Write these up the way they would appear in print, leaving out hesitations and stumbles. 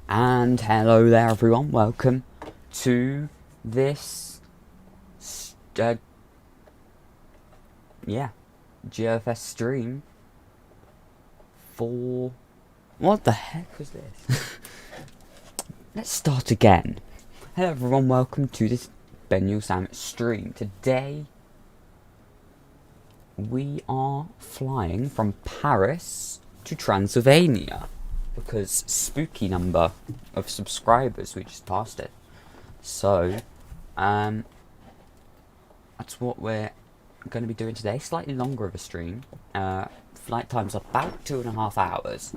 And hello there everyone, welcome to this GFS stream for... What the heck was this? Let's start again. Hello everyone, welcome to this Ben Sam stream. Today we are flying from Paris to Transylvania because spooky number of subscribers, we just passed it. So that's what we're going to be doing today. Slightly longer of a stream. Flight time's about 2.5 hours.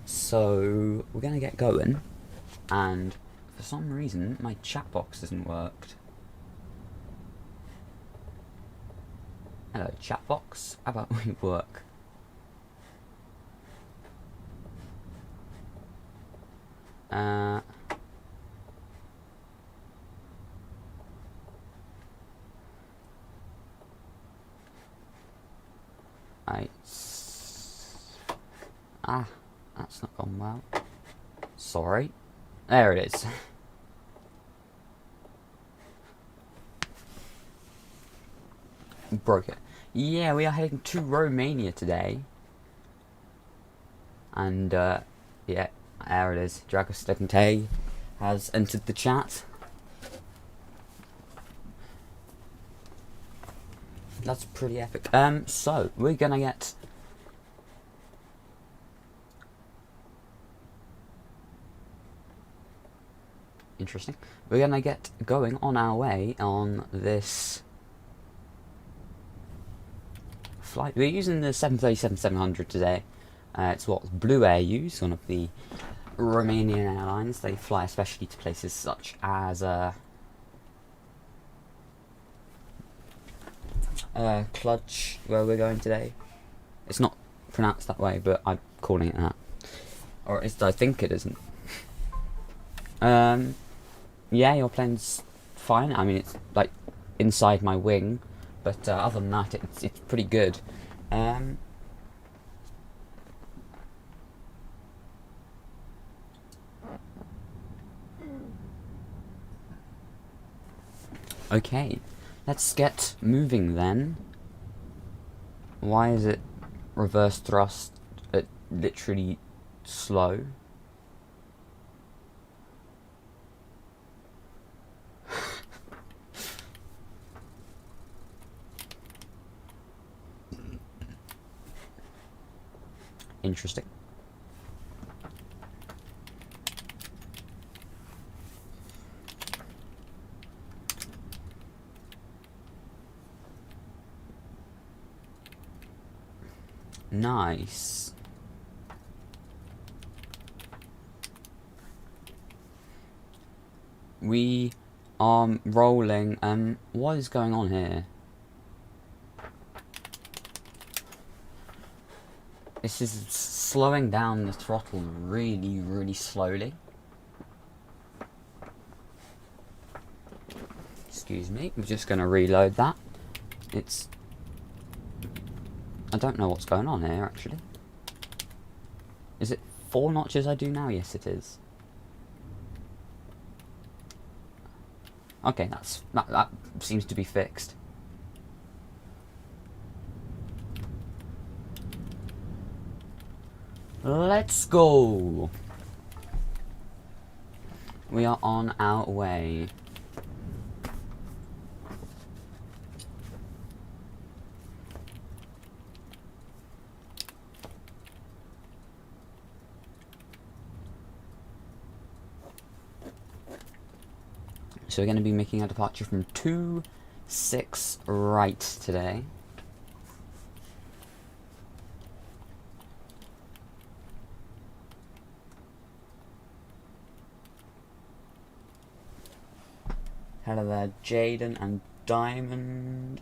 So we're going to get going, and for some reason my chat box hasn't worked. Hello chat box, how about we work? That's not gone well. Sorry. There it is. Broke it. Yeah, we are heading to Romania today. And, yeah, there it is. Dragostekante has entered the chat. That's pretty epic. So, we're gonna get... Interesting. We're gonna get going on our way on this flight. We're using the 737-700 today. It's what Blue Air use, one of the Romanian airlines. They fly especially to places such as Cluj, where we're going today. It's not pronounced that way, but I'm calling it that. Or at least I think it isn't. Yeah, your plane's fine. I mean, it's like inside my wing, but other than that, it's pretty good. Okay, let's get moving then. Why is it reverse thrust at literally slow? Interesting. Nice. We are rolling. What is going on here? This is slowing down the throttle really, really slowly. Excuse me, we're just going to reload that. I don't know what's going on here, actually. Is it 4 notches I do now? Yes, it is. Okay, that seems to be fixed. Let's go! We are on our way. So we're going to be making a departure from 2-6 right today. Hello there, Jaden and Diamond.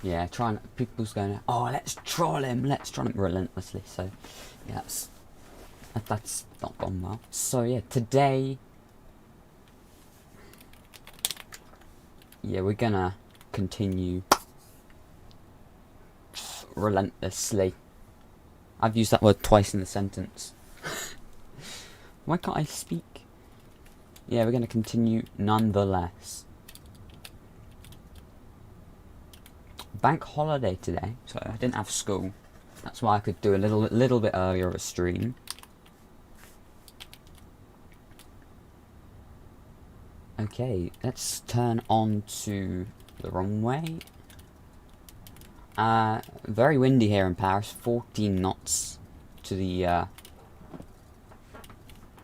Yeah, people's going, oh, let's troll him relentlessly. So, yeah, that's not gone well. So, yeah, today, yeah, we're gonna continue relentlessly. I've used that word twice in the sentence. Why can't I speak? Yeah, we're gonna continue nonetheless. Bank holiday today, so I didn't have school. That's why I could do a little bit earlier of a stream. Okay, let's turn on to the runway. Very windy here in Paris. 14 knots to the. I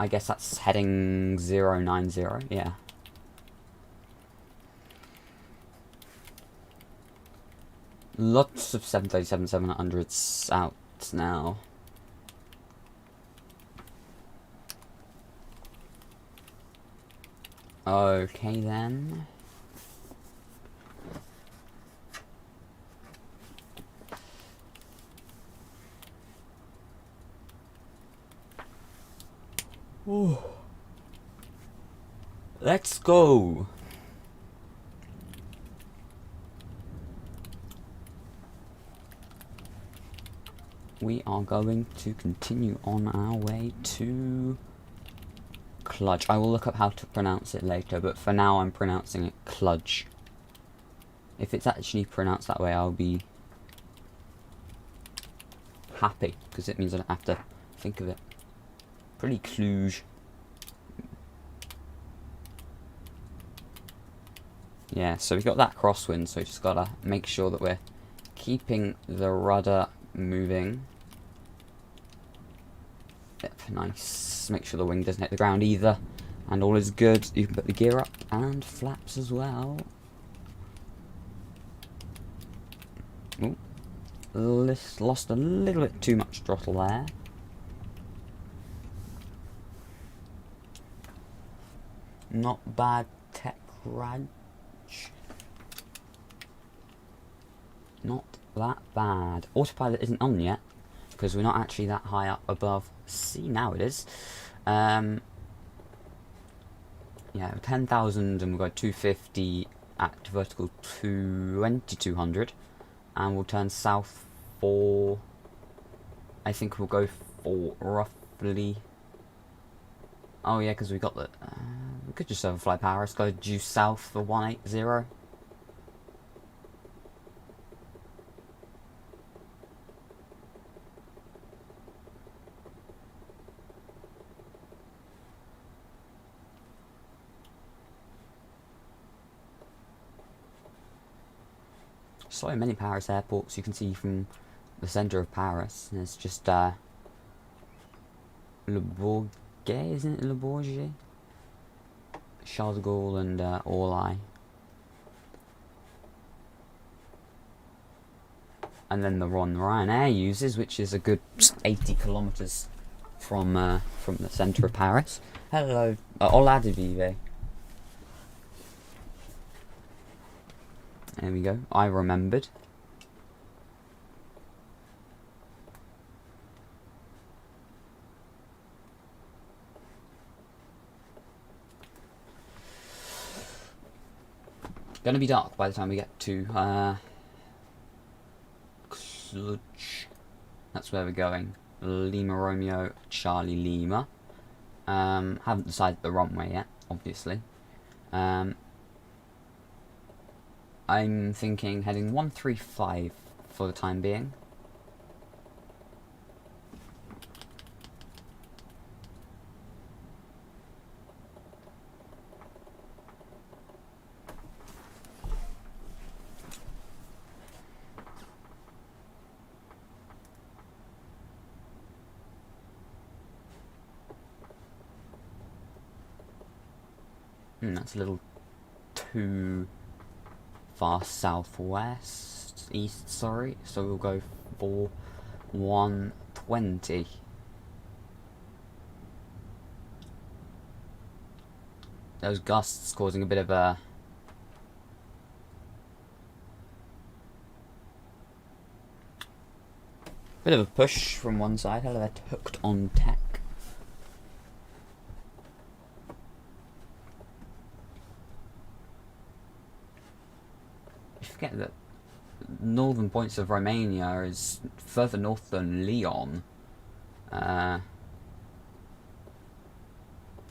guess that's heading 090. Yeah. Lots of 737-700s out now. Okay then. Ooh. Let's go. We are going to continue on our way to Cludge. I will look up how to pronounce it later, but for now I'm pronouncing it Cludge. If it's actually pronounced that way, I'll be happy, because it means I don't have to think of it. Pretty Cluj. Yeah, so we've got that crosswind, so we just gotta make sure that we're keeping the rudder moving. Yep, nice. Make sure the wing doesn't hit the ground either. And all is good. You can put the gear up and flaps as well. Ooh. Lost a little bit too much throttle there. Not bad tech raj. Not that bad. Autopilot isn't on yet, because we're not actually that high up above sea. Now it is. Yeah, 10,000 and we'll go 250 at vertical 2200. And we'll turn south for, I think we'll go for roughly, oh yeah, because we got the, we could just overfly Paris, go due south for 180. So many Paris airports you can see from the centre of Paris. And it's just Le Bourget, isn't it? Le Bourget? Charles de Gaulle and Orly. And then the one Ryanair uses, which is a good 80 kilometres from the centre of Paris. Hello, hola de vive. There we go. I remembered. Gonna be dark by the time we get to Cluj. That's where we're going. Lima Romeo, Charlie Lima. Haven't decided the runway yet, obviously. I'm thinking heading 135 for the time being. That's a little too far east, sorry. So we'll go for 120. Those gusts causing a bit of a Bit of a push from one side. Hello there, Hooked on Tech. You forget that northern points of Romania is further north than Lyon.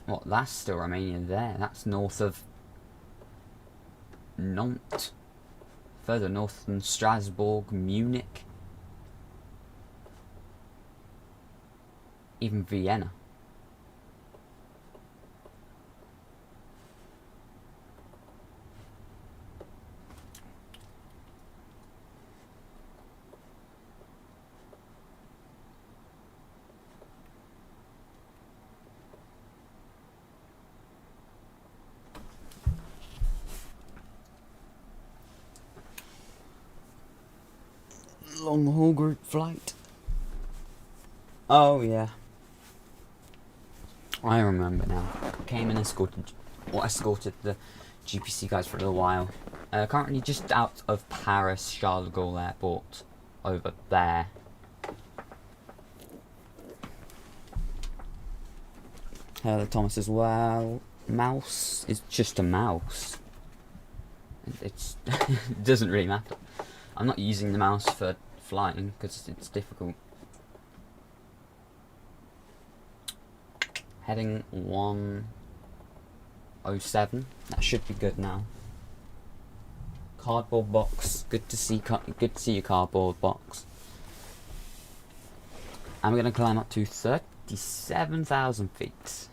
What, that's still Romania there. That's north of Nantes. Further north than Strasbourg, Munich. Even Vienna. Long haul group flight. Oh yeah, I remember now. Came and escorted the GPC guys for a little while. Currently just out of Paris Charles de Gaulle Airport, over there. Hello Thomas as well. Mouse is just a mouse. It doesn't really matter. I'm not using the mouse for flying because it's difficult. Heading 107. That should be good now. Cardboard box. Good to see your cardboard box. I'm gonna climb up to 37,000 feet.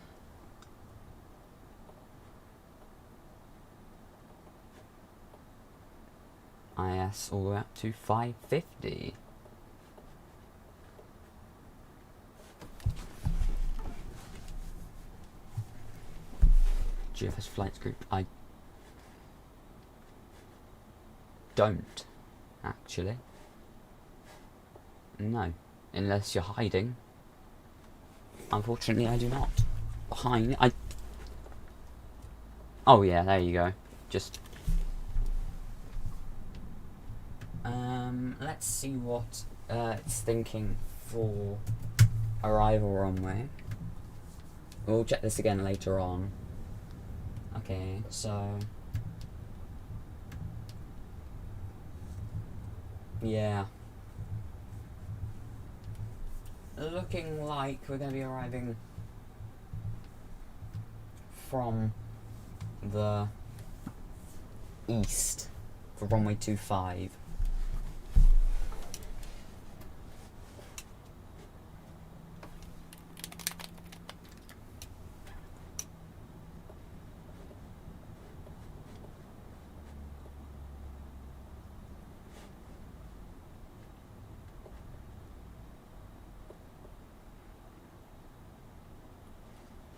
IS all the way up to 550. GFS Flights Group. I don't, actually. No. Unless you're hiding. Unfortunately, I do not. Behind, Oh yeah, there you go. Just... let's see what it's thinking for arrival runway. We'll check this again later on. Okay, so... yeah. Looking like we're going to be arriving from the east for runway 25.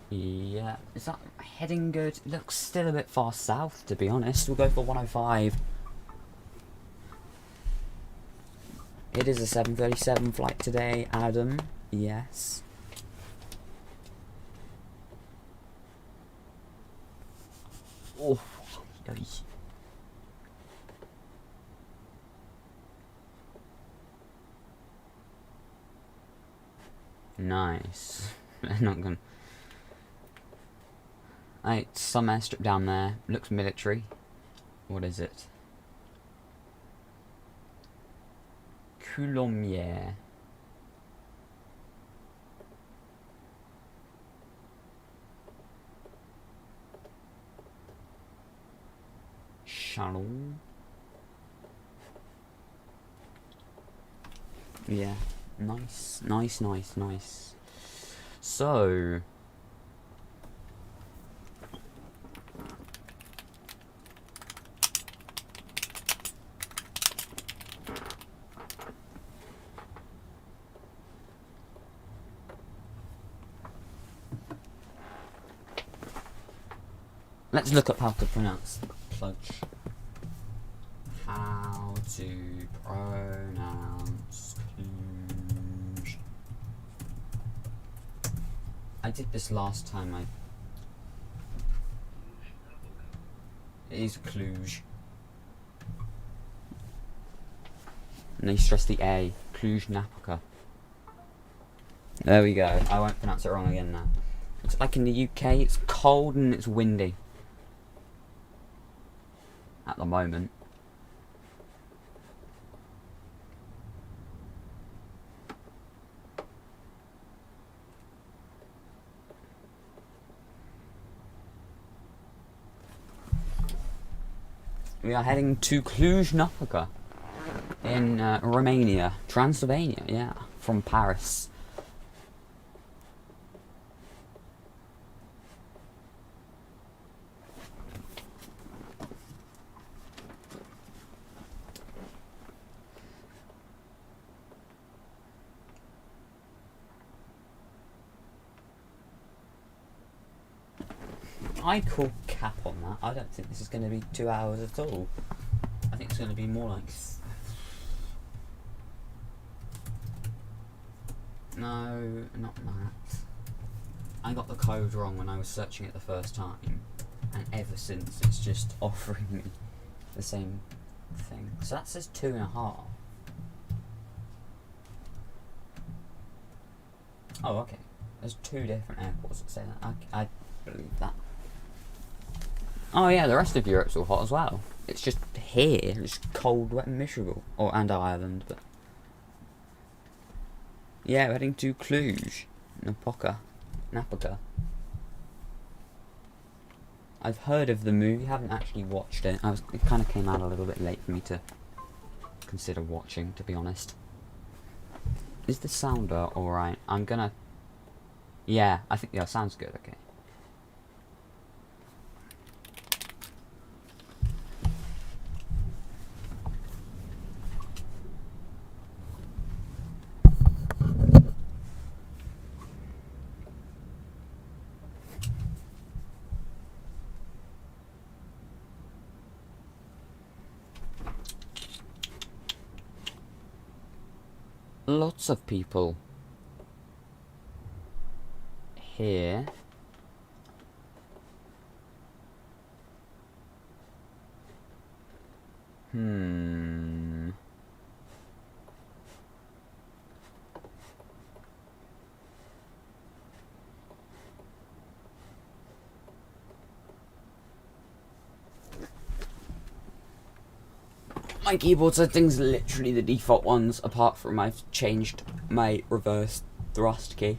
Yeah, is that heading good? It looks still a bit far south, to be honest. We'll go for 105. It is a 737 flight today, Adam. Yes. Oh, yikes. Nice. They're not gonna... some airstrip down there. Looks military. What is it? Coulommiers. Chalon. Yeah. Nice. Nice, nice, nice. So... let's look up how to pronounce Cluj. How to pronounce Cluj. I did this last time. It is Cluj. And they stress the A. Cluj-Napoca. There we go. I won't pronounce it wrong again now. It's like in the UK, it's cold and it's windy. At the moment. We are heading to Cluj-Napoca in Romania, Transylvania, yeah, from Paris. I call cap on that. I don't think this is going to be 2 hours at all. I think it's going to be more like... No, not that. I got the code wrong when I was searching it the first time. And ever since, it's just offering me the same thing. So that says 2.5. Oh, okay. There's 2 different airports that say that. I believe that. Oh yeah, the rest of Europe's all hot as well. It's just here, it's cold, wet and miserable. And Ireland, but... Yeah, we're heading to Cluj, Napoca. I've heard of the movie, haven't actually watched it. It kind of came out a little bit late for me to consider watching, to be honest. Is the sounder alright? I'm gonna... Yeah, I think, yeah, sounds good, okay. Lots of people here. My keyboard settings are literally the default ones, apart from I've changed my reverse thrust key.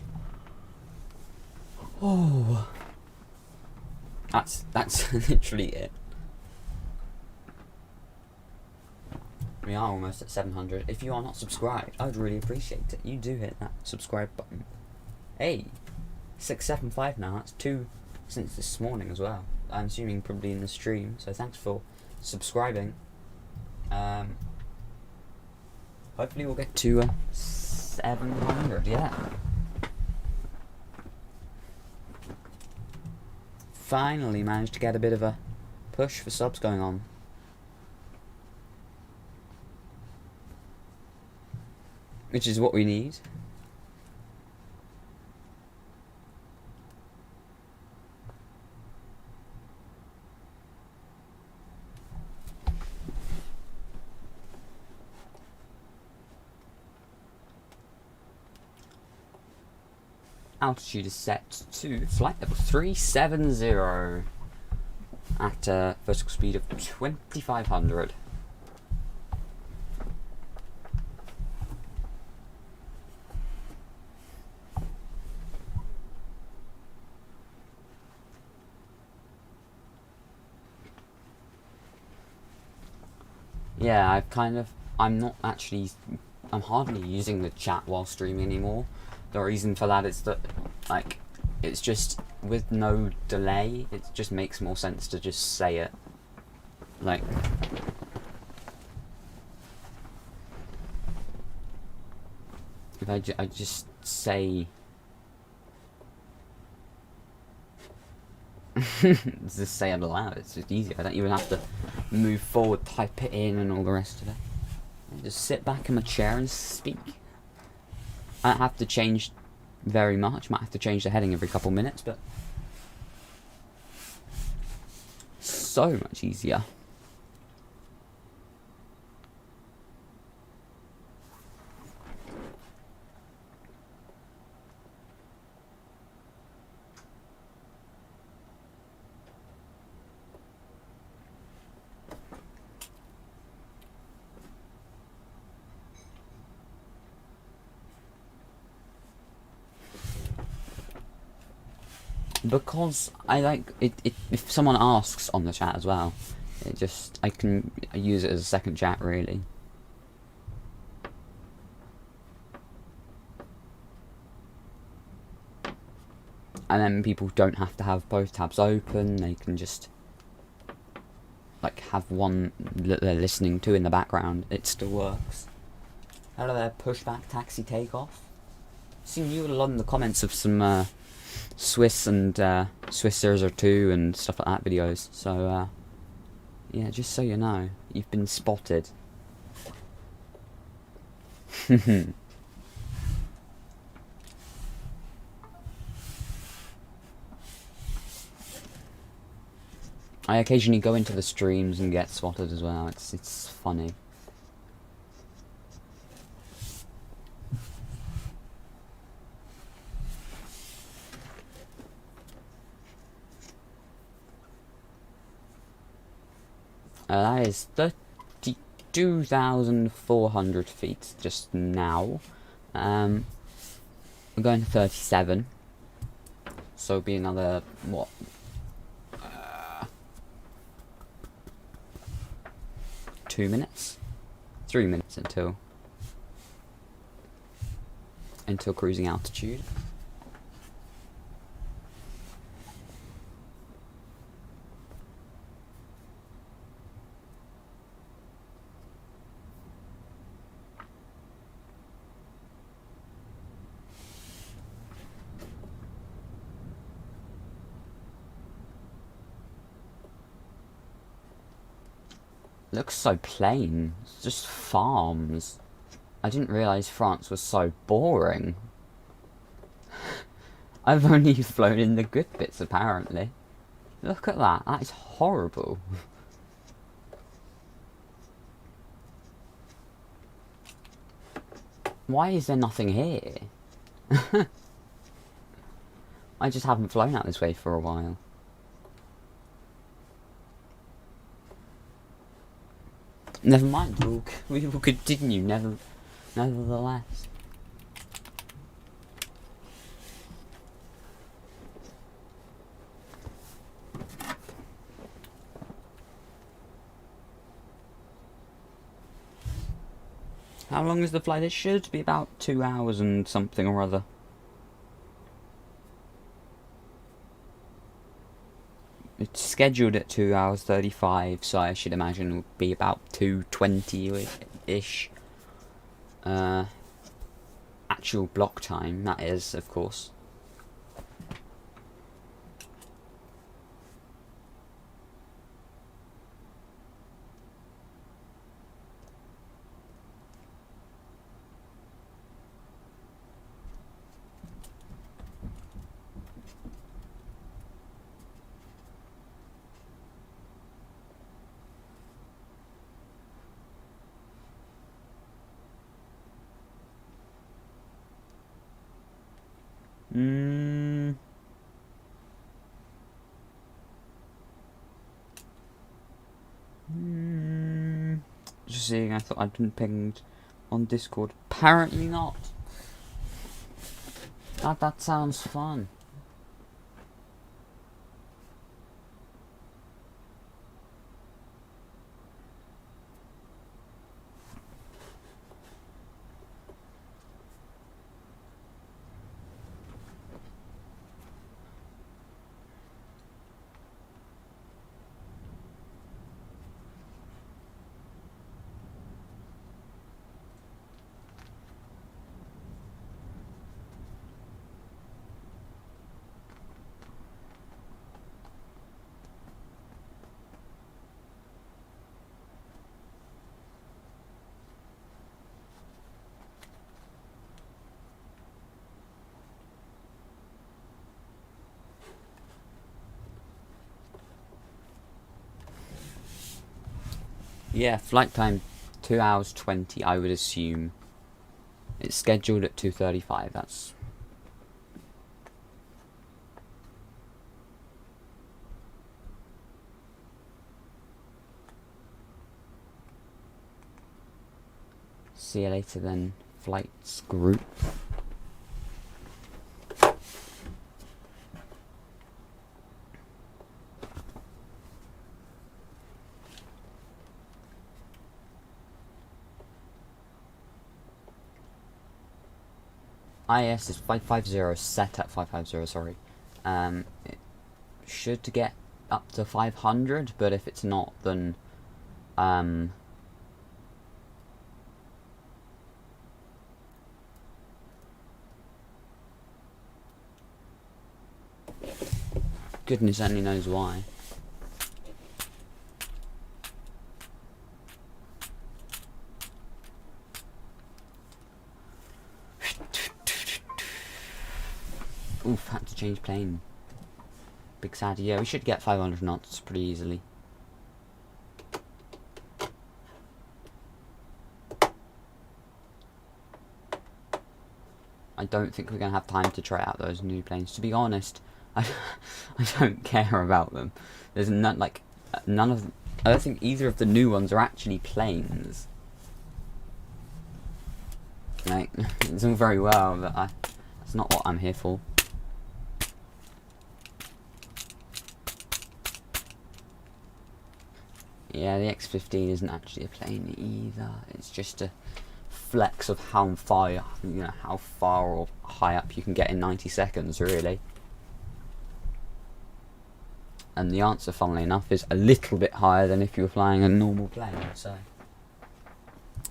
Oh, that's literally it. We are almost at 700. If you are not subscribed, I would really appreciate it. You do hit that subscribe button. Hey, 675 now. That's 2 since this morning as well. I'm assuming probably in the stream. So thanks for subscribing. Hopefully we'll get to 700, yeah. Finally managed to get a bit of a push for subs going on. Which is what we need. Altitude is set to flight level 370 at a vertical speed of 2500. Yeah, I'm hardly using the chat while streaming anymore. The reason for that is that, like, it's just, with no delay, it just makes more sense to just say it. Like, if I just say, just say it aloud, it's just easier. I don't even have to move forward, type it in and all the rest of it. I just sit back in my chair and speak. I don't have to change very much. Might have to change the heading every couple minutes, but so much easier. Because I like it, if someone asks on the chat as well, I can use it as a second chat, really. And then people don't have to have both tabs open, they can just like have one that they're listening to in the background. It still works. Hello there, pushback taxi takeoff. Seen you a lot in the comments of some Swiss and Swiss 002 and stuff like that videos. So yeah, just so you know, you've been spotted. I occasionally go into the streams and get spotted as well. It's funny. That is 32,400 feet just now. We're going to 37. So it'll be another, what? 2 minutes? 3 minutes until cruising altitude. Looks so plain. It's just farms. I didn't realise France was so boring. I've only flown in the good bits, apparently. Look at that. That is horrible. Why is there nothing here? I just haven't flown out this way for a while. Never mind, we will continue, nevertheless. How long is the flight? It should be about 2 hours and something or other. It's scheduled at 2 hours 35, so I should imagine it will be about 2:20-ish. Actual block time, that is, of course. Just seeing, I thought I'd been pinged on Discord. Apparently not. That sounds fun. Yeah, flight time 2 hours 20, I would assume. It's scheduled at 2:35, that's... See you later then, flights group. IS is 550, set at 550, sorry. It should get up to 500, but if it's not, then goodness only knows why. Oof, had to change plane. Big sad. Yeah, we should get 500 knots pretty easily. I don't think we're going to have time to try out those new planes. To be honest, I don't care about them. There's none, like, none of... I don't think either of the new ones are actually planes. Like, it's all very well, but that's not what I'm here for. Yeah, the X15 isn't actually a plane either. It's just a flex of how far, how far or high up you can get in 90 seconds, really. And the answer, funnily enough, is a little bit higher than if you were flying a normal plane. So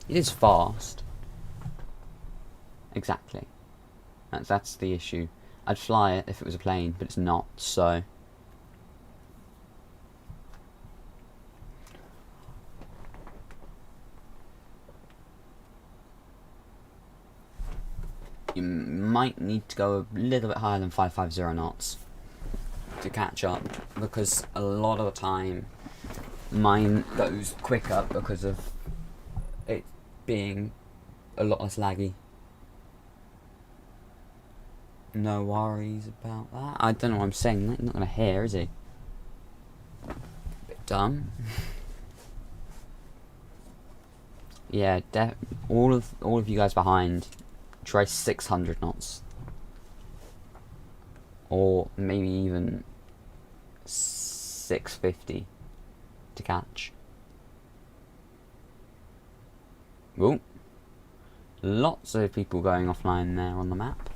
it is fast. Exactly. That's the issue. I'd fly it if it was a plane, but it's not. So. You might need to go a little bit higher than 550 knots to catch up, because a lot of the time mine goes quicker because of it being a lot less laggy. No worries about that. I don't know what I'm saying. He's not going to hear, is he? Bit dumb. Yeah, all of you guys behind, try 600 knots, or maybe even 650 to catch. Ooh, lots of people going offline there on the map.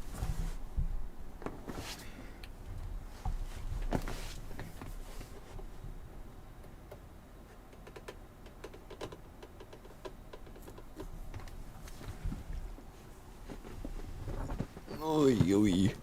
Oi, oi.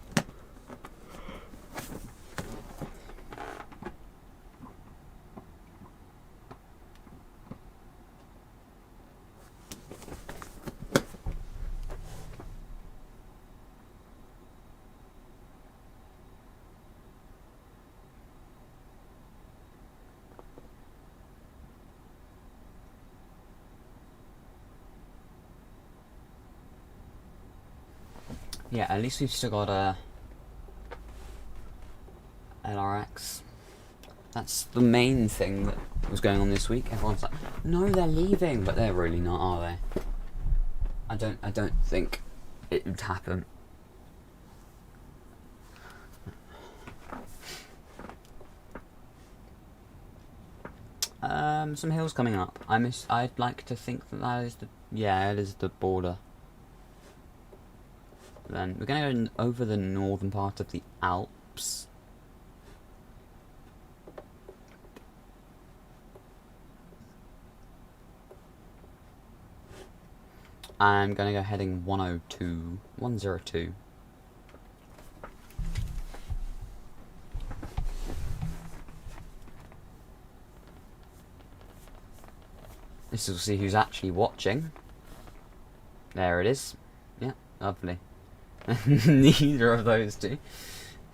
Yeah, at least we've still got a LRX. That's the main thing that was going on this week. Everyone's like, no, they're leaving, but they're really not, are they? I don't think it would happen. Some hills coming up. I'd like to think that is it is the border. Then we're going to go over the northern part of the Alps. I'm going to go heading 102. This will see who's actually watching. There it is. Yeah, lovely. Neither of those two.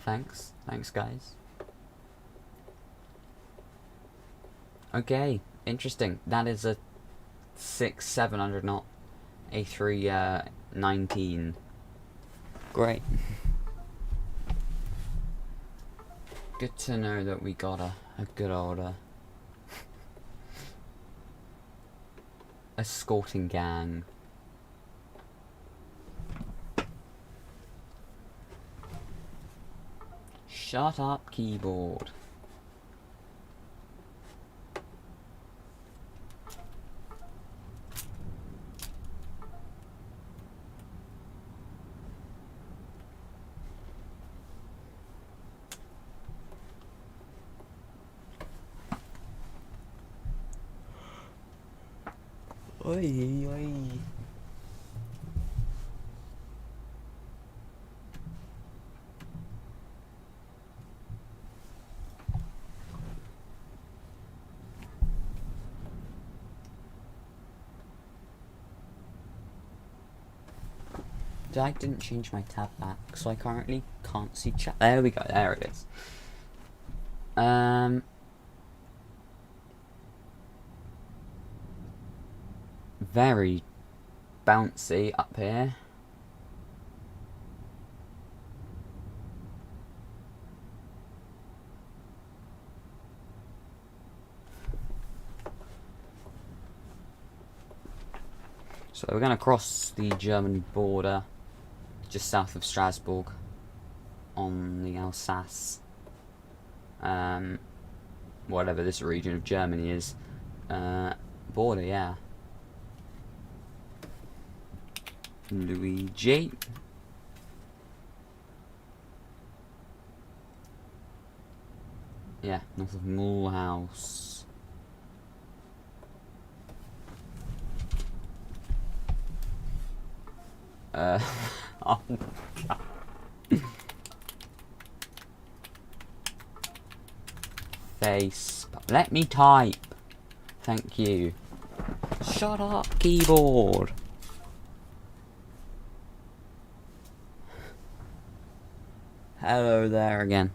Thanks guys. Okay, interesting. That is a 700 knot A319. Great. Good to know that we got a good old escorting gang. Shut up, keyboard. Oi, oi. I didn't change my tab back, so I currently can't see chat. There we go, there it is. Very bouncy up here. So we're going to cross the German border just south of Strasbourg on the Alsace, whatever this region of Germany is, border, yeah. Luigi. Yeah, north of Mulhouse. Oh god. Face. Let me type. Thank you. Shut up, keyboard. Hello there again.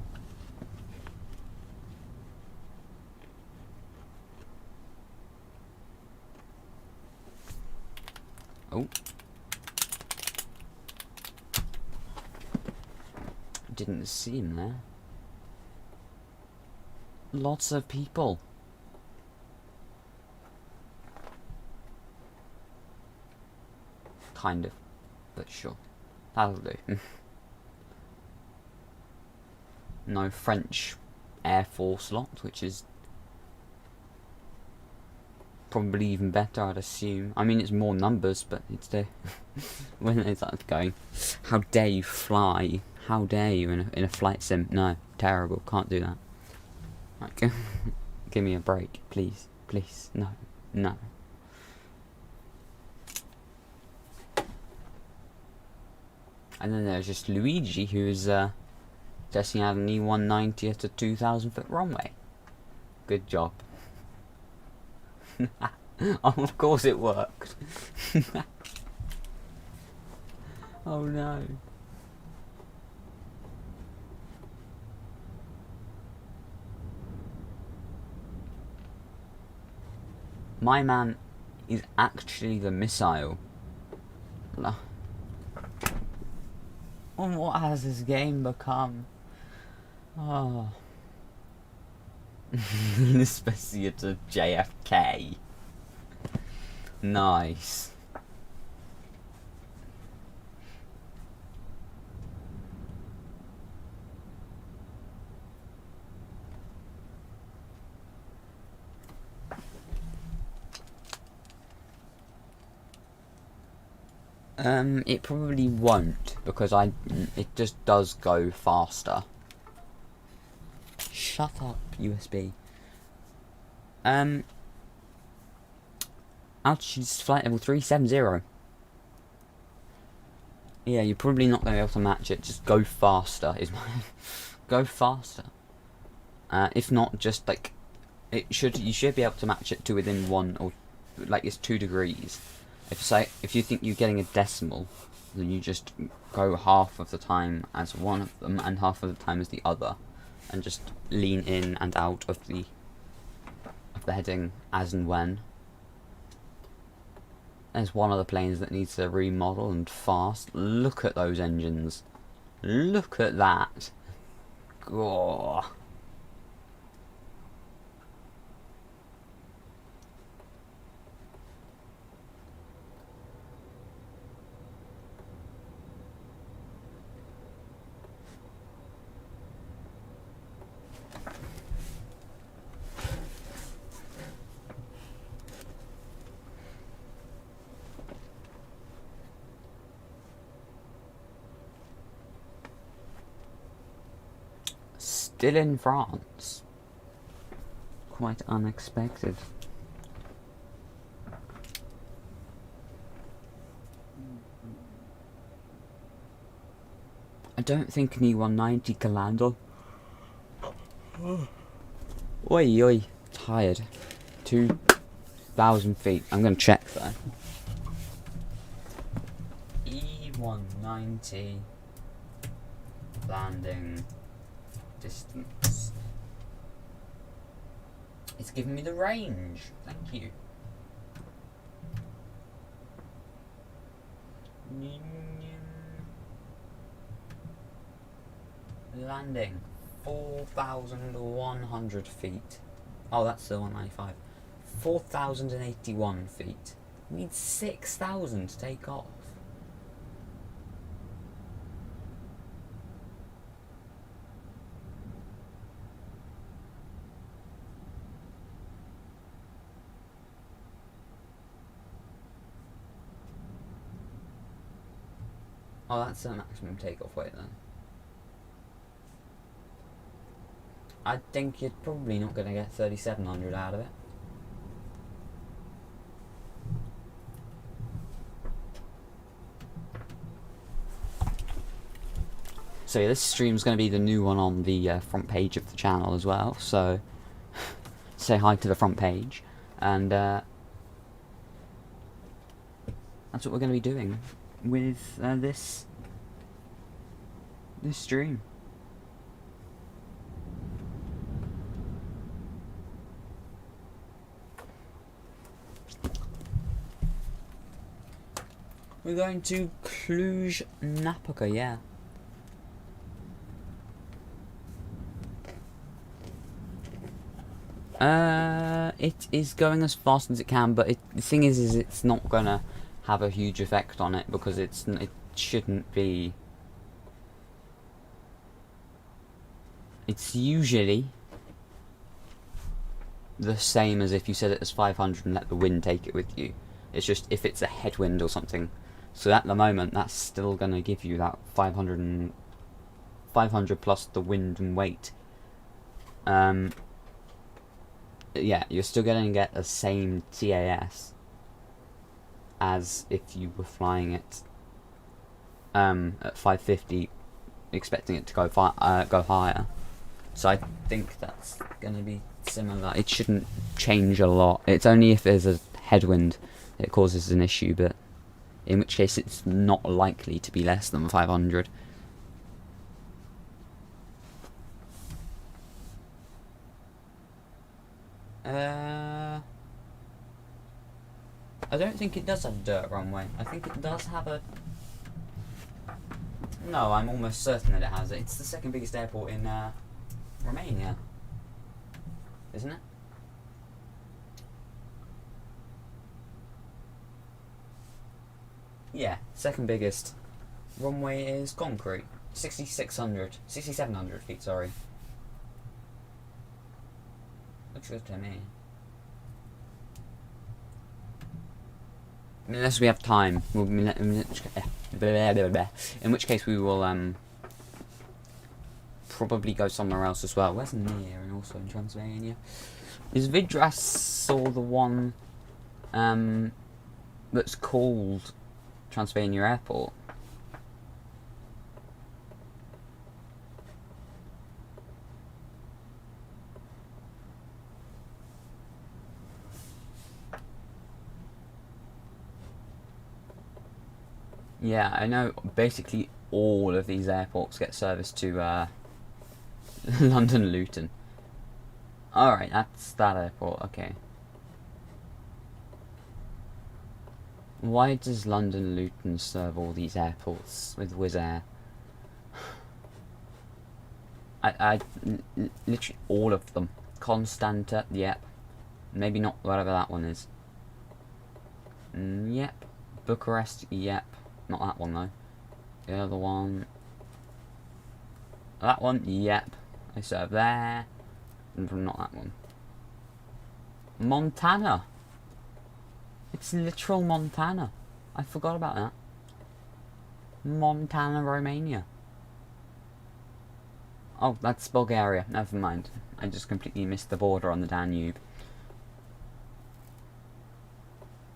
Oh. Didn't see him there. Lots of people. Kind of. But sure. That'll do. No French Air Force lot, which is probably even better, I'd assume. I mean, it's more numbers, but it's the when they start going, how dare you fly? How dare you in a flight sim? No, terrible. Can't do that. Like, give me a break, please, please. No, no. And then there's just Luigi, who is testing out an E190 at a 2,000 foot runway. Good job. Oh, of course it worked. Oh no. My man is actually the missile. Oh, what has this game become? Oh. Especially to JFK. Nice. It probably won't, because it just does go faster. Shut up, USB. Altitude's flight level 370. Yeah, you're probably not going to be able to match it. Just go faster, is my... Go faster. If not, just like... You should be able to match it to within 1 or... Like, it's 2 degrees. If you think you're getting a decimal, then you just go half of the time as one of them and half of the time as the other, and just lean in and out of the heading as and when. There's one of the planes that needs to remodel, and fast. Look at those engines. Look at that. Gah. Still in France. Quite unexpected. I don't think an E190 can land on. Oi, oi. Tired. 2,000 feet. I'm going to check though. E190 landing distance. It's giving me the range. Thank you. Landing 4,100 feet. Oh, that's the 195. 4,081 feet. We need 6,000 to take off. Oh, that's the maximum takeoff weight then. I think you're probably not going to get 3,700 out of it. So yeah, this stream's going to be the new one on the front page of the channel as well, so say hi to the front page, and that's what we're going to be doing with this stream. We're going to Cluj-Napoca, yeah. It is going as fast as it can, but the thing is it's not gonna have a huge effect on it because it shouldn't be. It's usually the same as if you set it as 500 and let the wind take it with you. It's just if it's a headwind or something. So at the moment, that's still gonna give you that 500 plus the wind and weight. Yeah, you're still going to get the same TAS as if you were flying it at 550, expecting it to go higher. So I think that's going to be similar. It shouldn't change a lot. It's only if there's a headwind that it causes an issue, but in which case it's not likely to be less than 500. I don't think it does have a dirt runway. I think it does have a... No, I'm almost certain that it has it. It's the second biggest airport in Romania. Isn't it? Yeah, second biggest. Runway is concrete. 6,700 feet, sorry. Looks good to me. Unless we have time, in which case we will probably go somewhere else as well. Where's near and also in Transylvania? Is Vidrasor the one that's called Transylvania Airport? Yeah, I know basically all of these airports get service to London Luton. Alright, that's that airport, okay. Why does London Luton serve all these airports with Wizz Air? I literally all of them. Constanta, yep. Maybe not whatever that one is. Yep. Bucharest, yep. Not that one though. The other one. That one, yep. I serve there. And not that one. Montana. It's literal Montana. I forgot about that. Montana, Romania. Oh, that's Bulgaria. Never mind. I just completely missed the border on the Danube.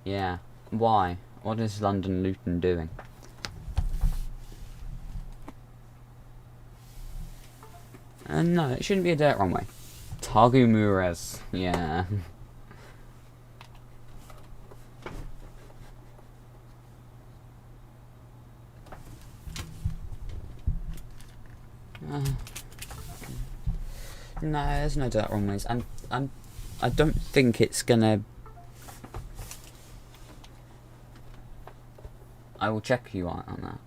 Yeah. Why? What is London Luton doing? No, it shouldn't be a dirt runway. Tagumures, yeah. No, there's no dirt runways, and I don't think it's gonna. I will check you on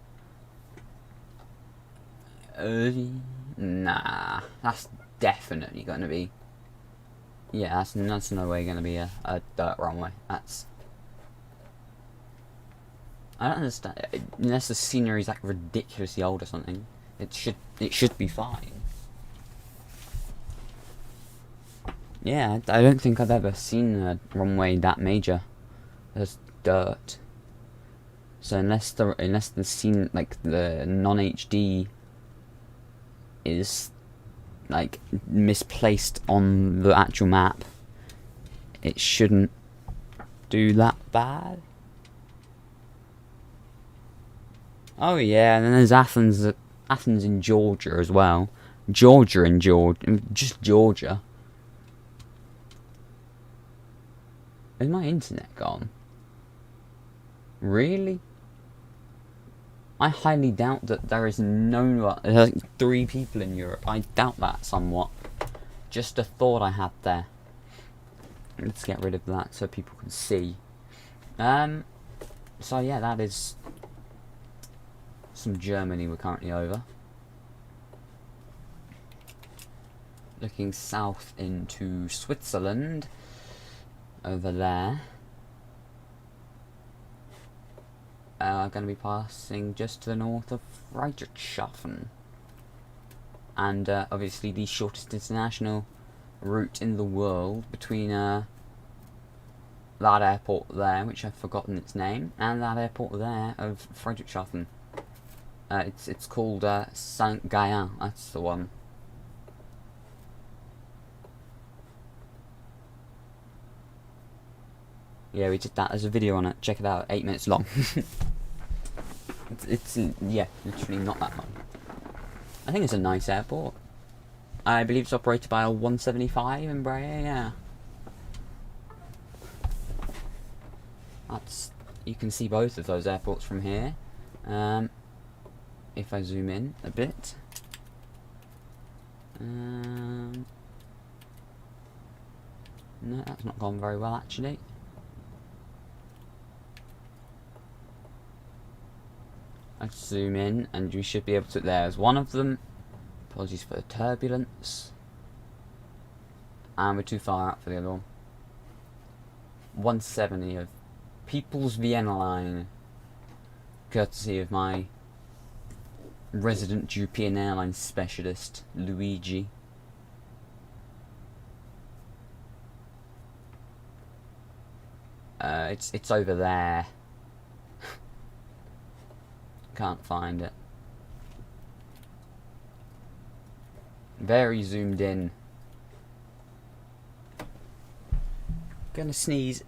that. Nah, that's definitely gonna be. Yeah, that's no way gonna be a dirt runway. That's. I don't understand. Unless the scenery is like ridiculously old or something, it should be fine. Yeah, I don't think I've ever seen a runway that major as dirt. So unless the scene, like the non-HD is like misplaced on the actual map, it shouldn't do that bad. Oh yeah, and then there's Athens in Georgia as well. Just Georgia. Is my internet gone? Really? I highly doubt that there is there's like 3 people in Europe. I doubt that somewhat. Just a thought I had there. Let's get rid of that so people can see. So yeah, that is some Germany we're currently over. Looking south into Switzerland. Over there. Going to be passing just to the north of Friedrichshafen. And obviously the shortest international route in the world between that airport there, which I've forgotten its name, and that airport there of Friedrichshafen. It's called Saint Gallen, that's the one. Yeah, we did that. There's a video on it. Check it out. 8 minutes long. it's yeah, literally not that long. I think it's a nice airport. I believe it's operated by a 175 Embraer. Yeah. You can see both of those airports from here. If I zoom in a bit. No, that's not gone very well actually. Let's zoom in and you should be able to. There's one of them. Apologies for the turbulence. And we're too far out for the other one. 170 of People's Vienna Line. Courtesy of my resident European Airlines specialist, Luigi. It's over there. Can't find it. Very zoomed in. Gonna sneeze.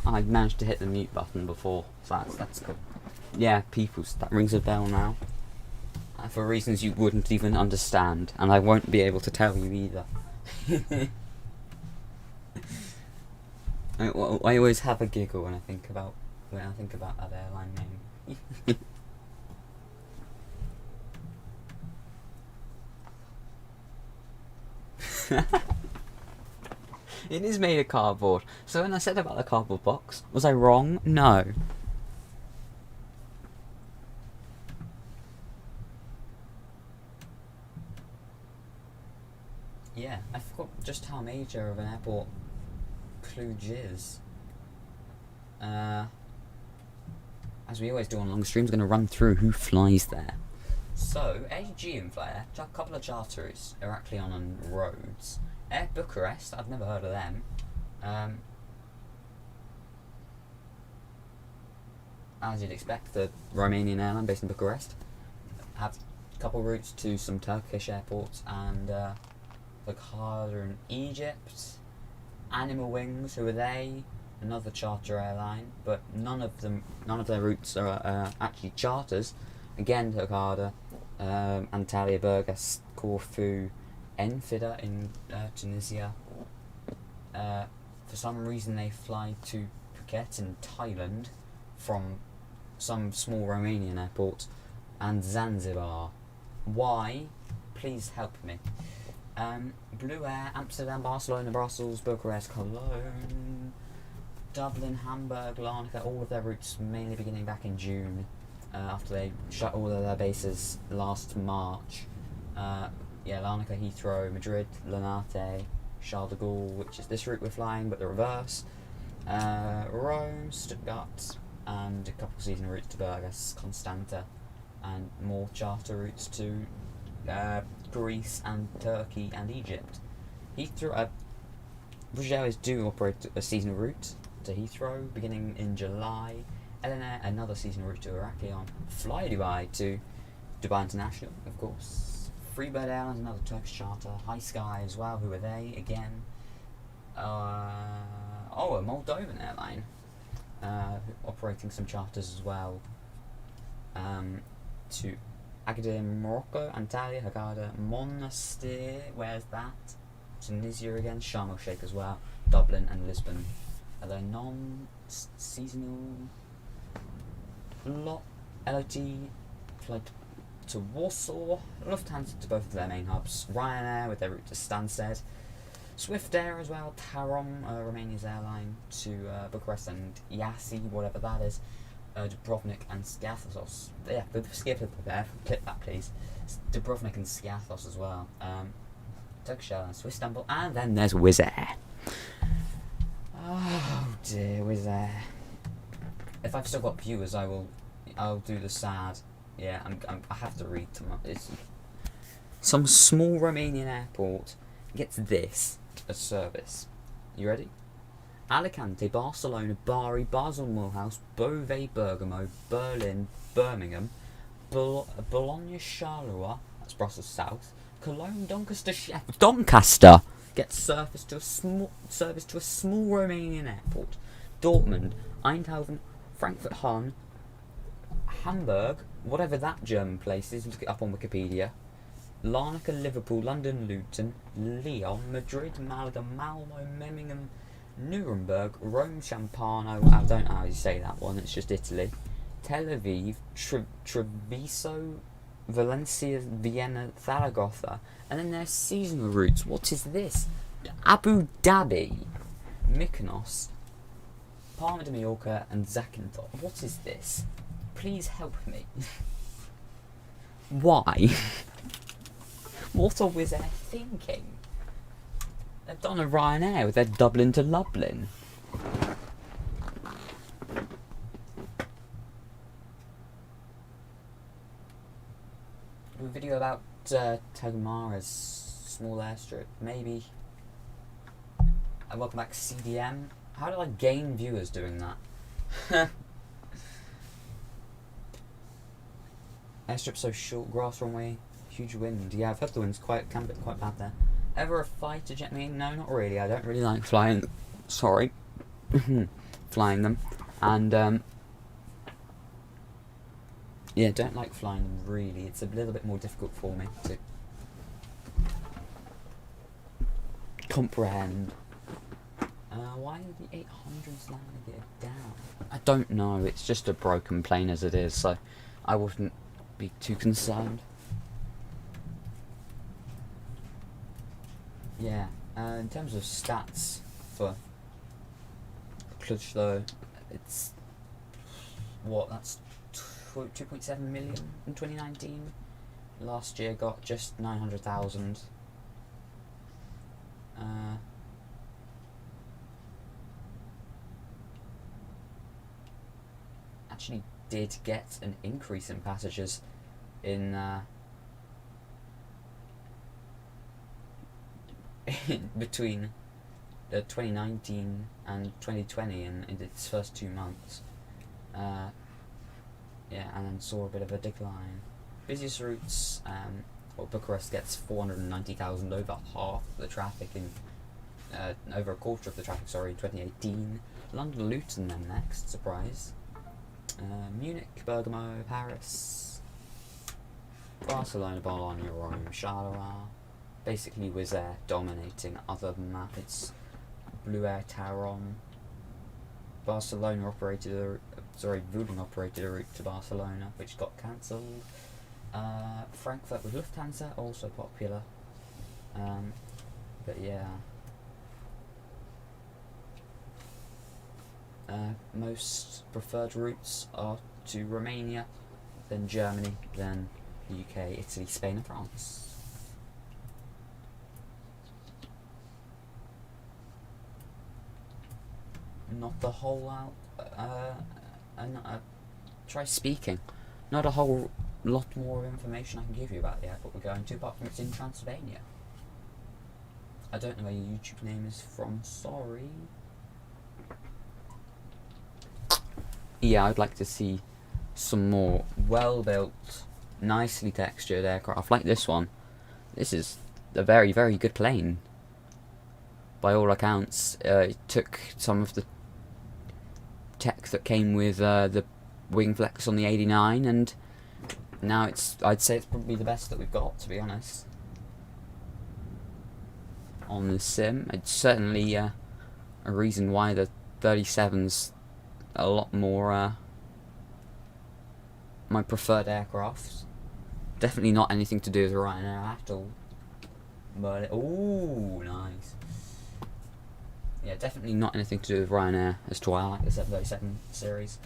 I managed to hit the mute button before, so that's good. Yeah, Peoples, that rings a bell now. For reasons you wouldn't even understand, and I won't be able to tell you either. I always have a giggle when I think about that airline name. It is made of cardboard. So when I said about the cardboard box, was I wrong? No. Yeah, I forgot just how major of an airport Cluj is. As we always do on long streams, going to run through who flies there. So, Aegean Flyer, a couple of charters, Heraklion and Rhodes. Air Bucharest, I've never heard of them. As you'd expect, the Romanian airline based in Bucharest have a couple routes to some Turkish airports and Bukhara in Egypt. Animal Wings, who are they? Another charter airline, but none of their routes are actually charters. again Hurghada, Antalya, Burgas, Corfu, Nvidia in Tunisia. For some reason they fly to Phuket in Thailand from some small Romanian airport, and Zanzibar. Why? Please help me. Blue Air, Amsterdam, Barcelona, Brussels, Bucharest, Cologne, Dublin, Hamburg, Larnaca, all of their routes mainly beginning back in June, after they shut all of their bases last March. Larnaca, Heathrow, Madrid, Linate, Charles de Gaulle, which is this route we're flying, but the reverse. Rome, Stuttgart, and a couple seasonal routes to Burgas, Constanta, and more charter routes to Greece and Turkey and Egypt. Heathrow, British Airways do operate a seasonal route to Heathrow beginning in July. Elenair, another seasonal route to Heraklion. Fly Dubai to Dubai International, of course. Freebird Airlines, another Turkish charter. High Sky as well, who are they again? A Moldovan airline, operating some charters as well, to Agadir, Morocco, Antalya, Hurghada, Monastir, where's that? Tunisia again, Sharm el Sheikh as well, Dublin and Lisbon. Are there non-seasonal LOT flight to Warsaw, Lufthansa to both of their main hubs, Ryanair with their route to Stansted, Swift Air as well, Tarom, Romania's airline, to Bucharest and Iasi, whatever that is, Dubrovnik and Skiathos. Yeah, skip it there, clip that please. Dubrovnik and Skiathos as well. Turkish Airlines, Swiss Istanbul, and then there's Wizz Air. Oh dear, Wizz Air. If I've still got viewers, I'll do the sad. Yeah, I have to read them. It's some small Romanian airport gets this as service. You ready? Alicante, Barcelona, Bari, Basel, Mulhouse, Beauvais, Bergamo, Berlin, Birmingham, Bologna, Charleroi, that's Brussels South, Cologne, Doncaster gets service to a small Romanian airport. Dortmund, Eindhoven, Frankfurt Hahn, Hamburg, whatever that German place is, look it up on Wikipedia. Larnaca, Liverpool, London, Luton, Lyon, Madrid, Malaga, Malmo, Memmingen, Nuremberg, Rome, Champano, I don't know how you say that one, it's just Italy. Tel Aviv, Treviso, Valencia, Vienna, Zaragoza, and then there's seasonal routes. What is this? Abu Dhabi, Mykonos, Palma de Mallorca, and Zakynthos. What is this? Please help me. Why? What are Wizz Air thinking? They've done a Ryanair with their Dublin to Lublin. A video about Tagumara's small airstrip, maybe. And welcome back, CDM. How did I gain viewers doing that? Airstrip so short, grass runway, huge wind. Yeah, I've heard the wind's can be quite bad there. Ever a fighter jet? No, not really. I don't really like flying. Sorry, flying them, and yeah, don't like flying them really. It's a little bit more difficult for me to comprehend. Why are the 800s landing it down? I don't know. It's just a broken plane as it is, so I wouldn't be too concerned. Yeah, in terms of stats for Clutch though, it's that's 2.7 million in 2019. Last year got just 900,000. Actually did get an increase in passengers in between 2019 and 2020 in its first 2 months. And then saw a bit of a decline. Busiest routes, Bucharest gets 490,000, over half the traffic in over a quarter of the traffic, sorry, in 2018. London Luton then next, surprise. Munich, Bergamo, Paris, Barcelona, Bologna, Rome, Charleroi. Basically Wizz Air dominating. Other than that, it's Blue Air, Taron. Barcelona operated Vueling operated a route to Barcelona, which got cancelled. Frankfurt with Lufthansa, also popular. But yeah. Most preferred routes are to Romania, then Germany, then the UK, Italy, Spain and France. Not the whole try speaking. Not a whole lot more information I can give you about the airport we're going to, apart from it's in Transylvania. I don't know where your YouTube name is from, sorry. Yeah, I'd like to see some more well-built, nicely textured aircraft like this one. This is a very, very good plane. By all accounts, it took some of the tech that came with the wing flex on the 89, and now I'd say it's probably the best that we've got, to be honest. On the sim, it's certainly a reason why the 37's a lot more my preferred aircraft. Definitely not anything to do with Ryanair at all. But ooh, nice. Yeah, definitely not anything to do with Ryanair as to why I like the 737 series.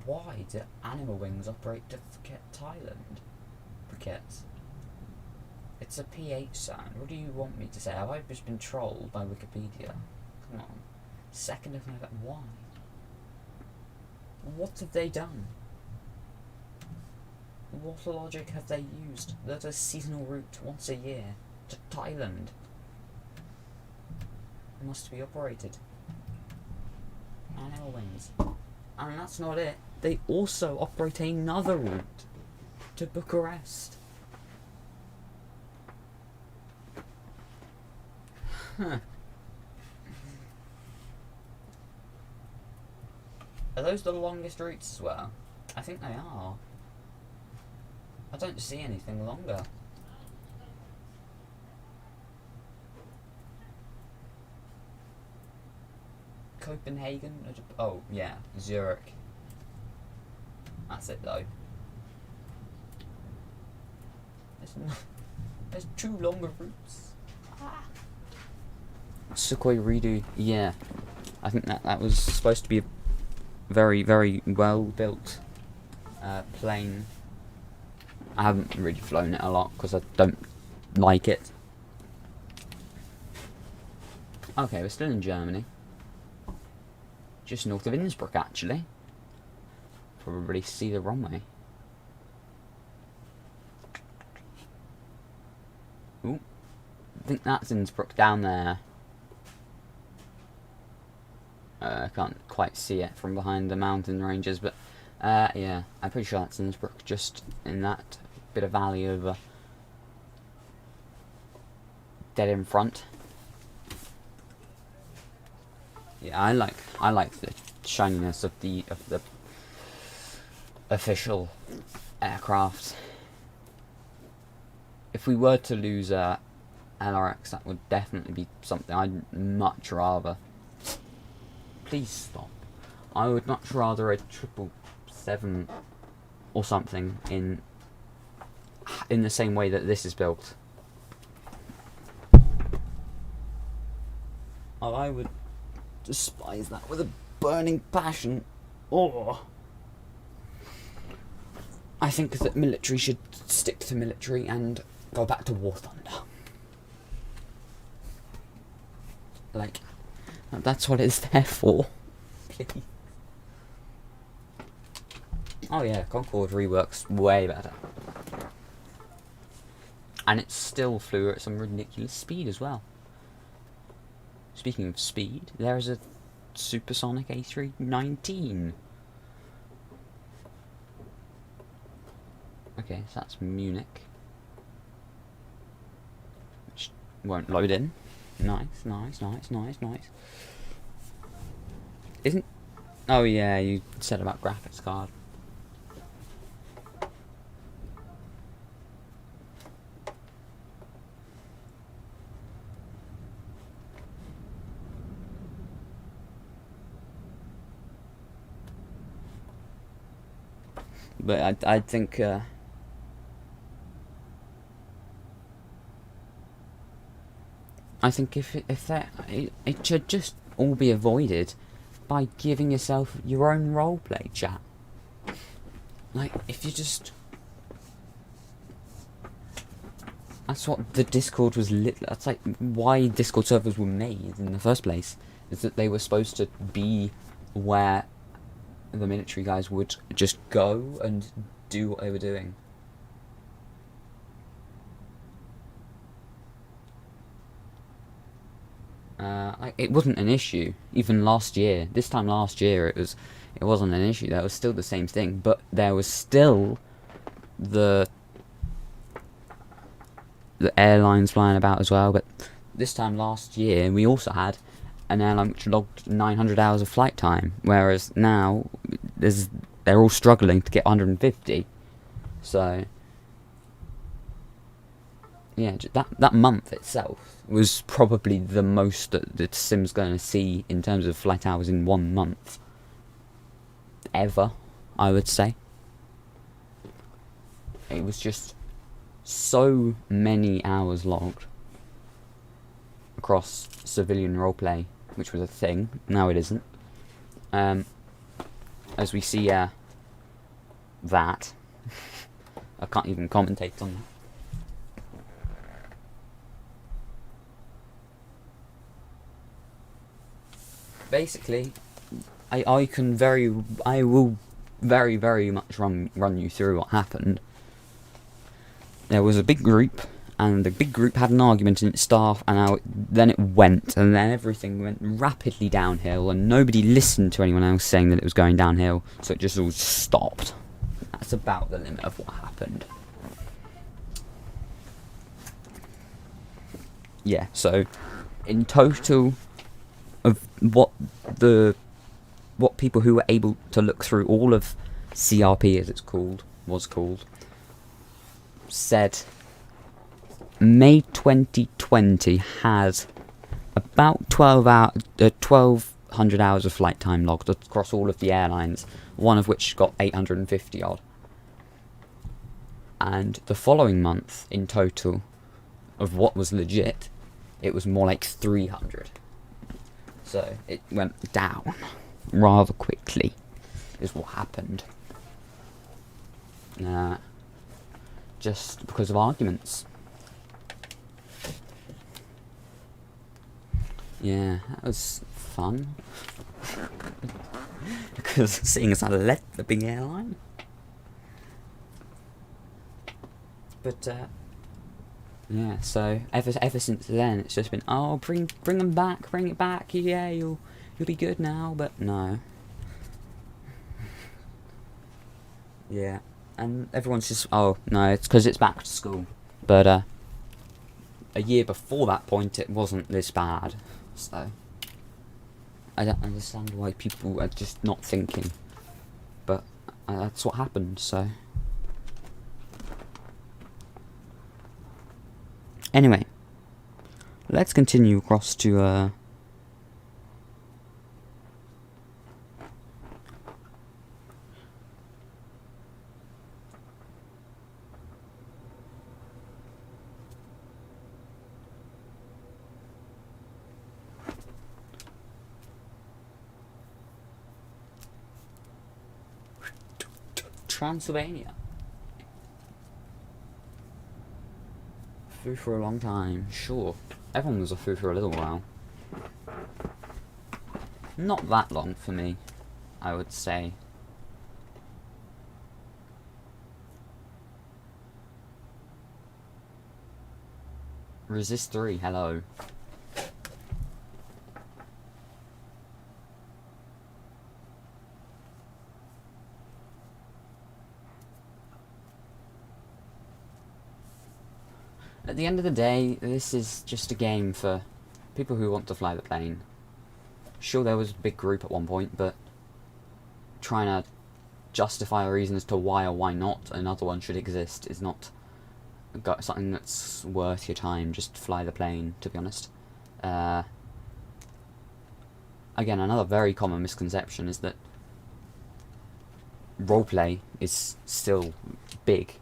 Why do Animal Wings operate to Phuket, Thailand? Phuket. It's a PH sound. What do you want me to say? Have I just been trolled by Wikipedia? Come on. 2nd of November. Why? What have they done? What logic have they used? There's a seasonal route once a year to Thailand. It must be operated. Animal Wings. And that's not it. They also operate another route to Bucharest. Huh. Are those the longest routes as well? I think they are. I don't see anything longer. Copenhagen? Oh, yeah, Zurich. That's it though. There's 2 longer routes. Sukhoi redo, yeah. I think that was supposed to be a very, very well built plane. I haven't really flown it a lot because I don't like it. Okay, we're still in Germany. Just north of Innsbruck, actually. Probably see the runway. Ooh, I think that's Innsbruck down there. I can't quite see it from behind the mountain ranges, but yeah, I'm pretty sure that's Innsbruck, just in that bit of valley over dead in front. Yeah, I like the shininess of the official aircraft. If we were to lose a LRX, that would definitely be something I'd much rather. Please stop. I would much rather a 777 or something in the same way that this is built. Oh, I would despise that with a burning passion. Oh, I think that military should stick to military and go back to War Thunder. Like, that's what it's there for. Please. Oh yeah, Concorde reworks way better. And it still flew at some ridiculous speed as well. Speaking of speed, there is a supersonic A319. Okay, so that's Munich. Which won't load in. Nice. Isn't... Oh yeah, you said about graphics card. But I think if that it should just all be avoided by giving yourself your own roleplay chat. Like, if you just... That's what the Discord was that's like why Discord servers were made in the first place. Is that they were supposed to be where the military guys would just go and do what they were doing. It wasn't an issue. Even last year, this time last year, it wasn't an issue. That was still the same thing, but there was still the airlines flying about as well. But this time last year, we also had an airline which logged 900 hours of flight time, whereas now they're all struggling to get 150. So yeah, that month itself was probably the most that the sim's going to see in terms of flight hours in 1 month ever, I would say. It was just so many hours logged across civilian roleplay, which was a thing. Now it isn't. As we see that. I can't even commentate on that. Basically, I will very, very much run you through what happened. There was a big group, and the big group had an argument in its staff, and then it went, and then everything went rapidly downhill, and nobody listened to anyone else saying that it was going downhill, so it just all stopped. That's about the limit of what happened. Yeah, so in total of what people who were able to look through all of CRP, as was called, said May 2020 had about 1,200 hours of flight time logged across all of the airlines, one of which got 850 odd. And the following month, in total, of what was legit, it was more like 300. So it went down rather quickly, is what happened. Just because of arguments. Yeah, that was fun. Because seeing as I led the big airline. But yeah, so ever since then, it's just been, oh, bring them back, bring it back. Yeah, you'll be good now. But no. Yeah, and everyone's just, oh no, it's because it's back to school. But a year before that point, it wasn't this bad. So I don't understand why people are just not thinking. But that's what happened. So. Anyway, let's continue across to Transylvania. Foo for a long time, sure. Everyone was a foo for a little while. Not that long for me, I would say. Resist 3, hello. At the end of the day, this is just a game for people who want to fly the plane. Sure, there was a big group at one point, but trying to justify a reason as to why or why not another one should exist is not something that's worth your time. Just fly the plane, to be honest. Again, another very common misconception is that roleplay is still big,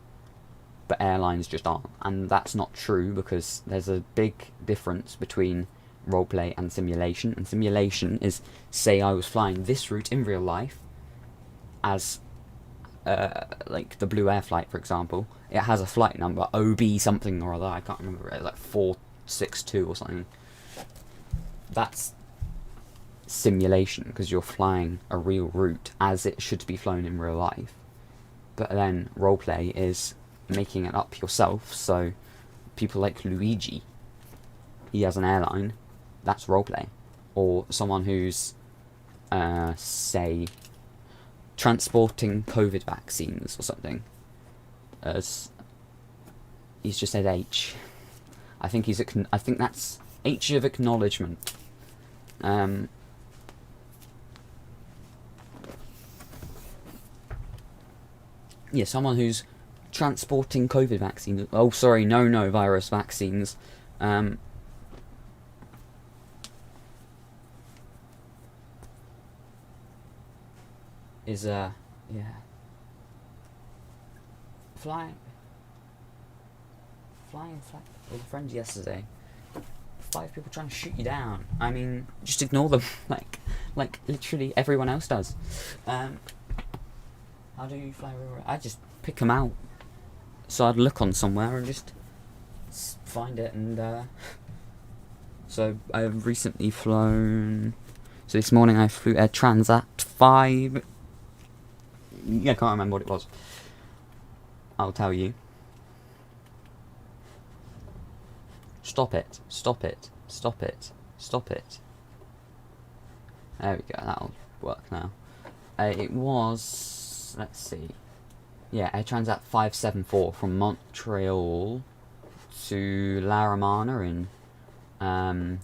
but airlines just aren't. And that's not true, because there's a big difference between roleplay and simulation. And simulation is, say I was flying this route in real life as like the Blue Air flight, for example. It has a flight number, OB something or other, I can't remember it, like 462 or something. That's simulation, because you're flying a real route as it should be flown in real life. But then roleplay is making it up yourself. So people like Luigi, he has an airline, that's roleplay. Or someone who's say transporting COVID vaccines or something, as he's just said H. I think I think that's H of acknowledgement. Yeah, someone who's transporting COVID vaccines. Oh, sorry, no virus vaccines. Is yeah, flying with friends yesterday. 5 people trying to shoot you down. I mean, just ignore them, like literally everyone else does. How do you fly real? I just pick them out. So I'd look on somewhere and just find it, and so I've recently flown. So this morning I flew a Transat 5. Yeah, I can't remember what it was. I'll tell you. Stop it. Stop it. Stop it. Stop it. There we go, that'll work now. It was, let's see. Yeah, a Transat 574 from Montreal to La Romana in the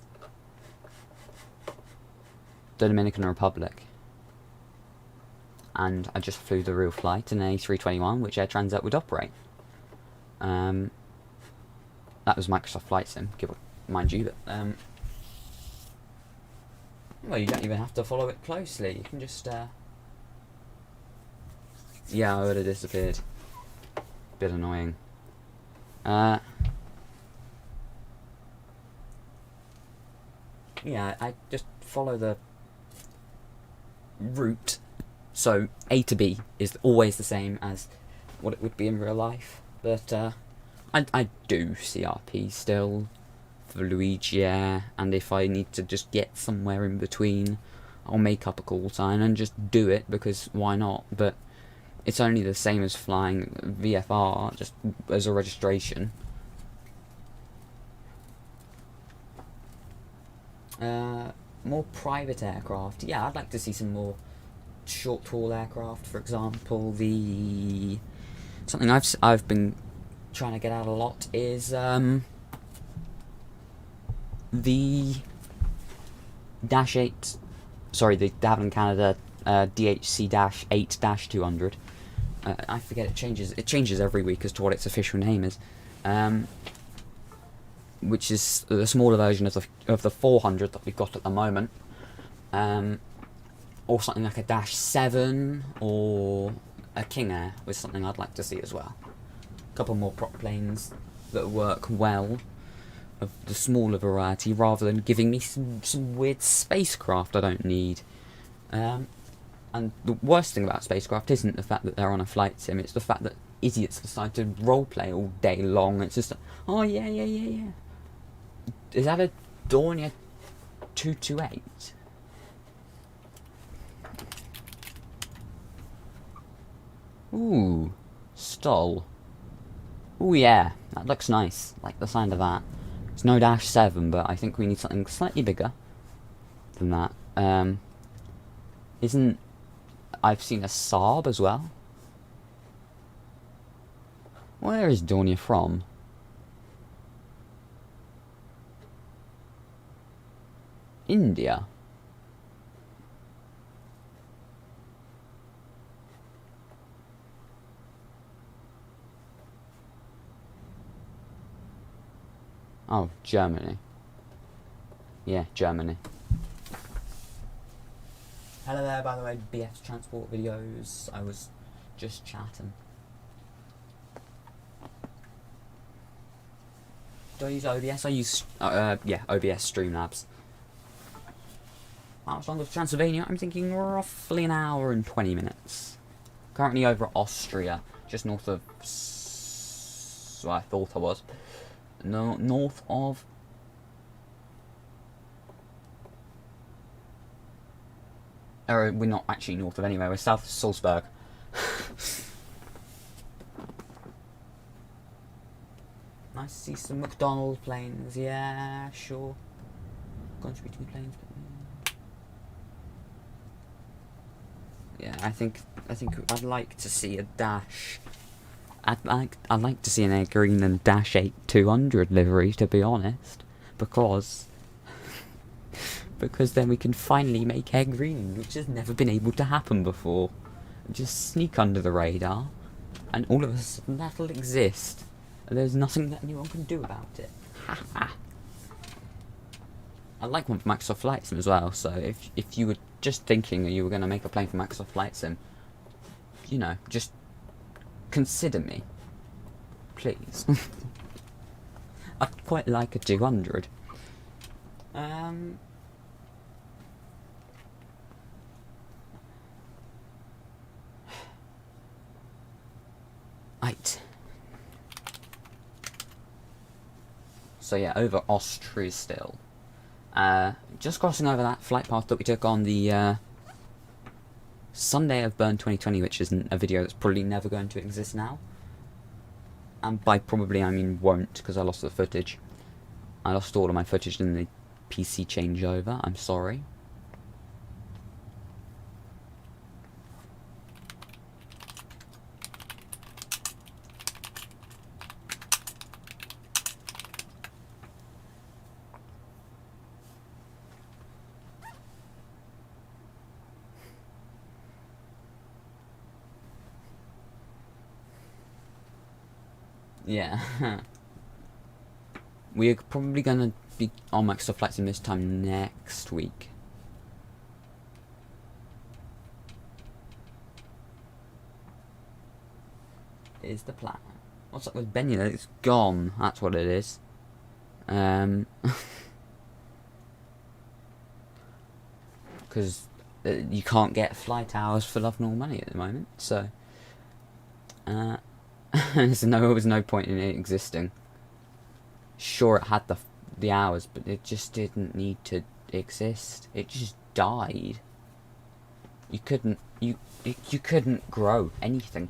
Dominican Republic. And I just flew the real flight in an A321, which Air Transat would operate. That was Microsoft Flight Sim, mind you, but well, you don't even have to follow it closely. You can just yeah, I would have disappeared. Bit annoying. Yeah, I just follow the route. So A to B is always the same as what it would be in real life. But I do CRP still for Luigi, yeah, and if I need to just get somewhere in between, I'll make up a call sign and just do it, because why not? But it's only the same as flying VFR, just as a registration. More private aircraft. Yeah, I'd like to see some more short-haul aircraft. For example, something I've been trying to get out a lot is the Dash 8. Sorry, the De Havilland Canada DHC-8-200. I forget, it changes every week as to what its official name is. Which is the smaller version of the 400 that we've got at the moment. Or something like a Dash 7 or a King Air was something I'd like to see as well. A couple more prop planes that work well, of the smaller variety, rather than giving me some weird spacecraft I don't need. And the worst thing about spacecraft isn't the fact that they're on a flight sim, it's the fact that idiots decide to roleplay all day long. It's just like, oh yeah. Is that a Dornier 228? Ooh, Stoll. Ooh yeah, that looks nice. Like the sound of that. It's no Dash 7, but I think we need something slightly bigger than that. I've seen a Saab as well. Where is Dornier from? India. Oh, Germany. Yeah, Germany. Hello there, by the way, BS Transport Videos. I was Just chatting. Do I use OBS? I use, OBS Streamlabs. How much longer to Transylvania? I'm thinking roughly an hour and 20 minutes. Currently over Austria, just north of... Well, I thought I was. No, north of... We're not actually north of anywhere, we're south of Salzburg. Nice to see some McDonald's planes, yeah, sure. Contributing planes, but... Yeah, I think I'd like to see a Dash. I'd like to see an Air Green and Dash 8200 livery, to be honest, because then we can finally make Air Green, which has never been able to happen before. Just sneak under the radar, and all of a sudden that'll exist, and there's nothing that anyone can do about it. Ha ha. I like one for Microsoft Flight Sim as well, so if you were just thinking that you were going to make a plane for Microsoft Flight Sim, you know, just consider me, please. I'd quite like a 200. Right. So yeah, over Austria still. Just crossing over that flight path that we took on the Sunday of Burn 2020, which is a video that's probably never going to exist now. And by probably I mean won't, because I lost the footage. I lost all of my footage in the PC changeover, I'm sorry. Yeah. We're probably gonna be on Microsoft Flight Sim this time next week. Is the plan. What's up with Benny? It's gone. That's what it is. Because you can't get flight hours for love nor money at the moment, so there was no point in it existing. Sure, it had the hours, but it just didn't need to exist. It just died. You couldn't grow anything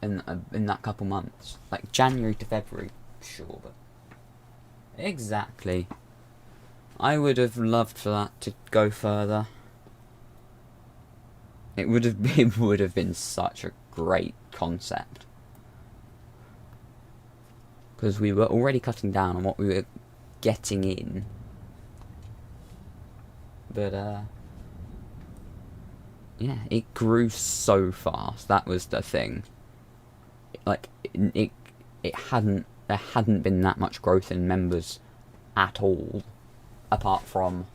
in that couple months, like January to February. Sure, but exactly. I would have loved for that to go further. It would have been such a great concept, because we were already cutting down on what we were getting in. But yeah, it grew so fast. That was the thing. Like there hadn't been that much growth in members at all, apart from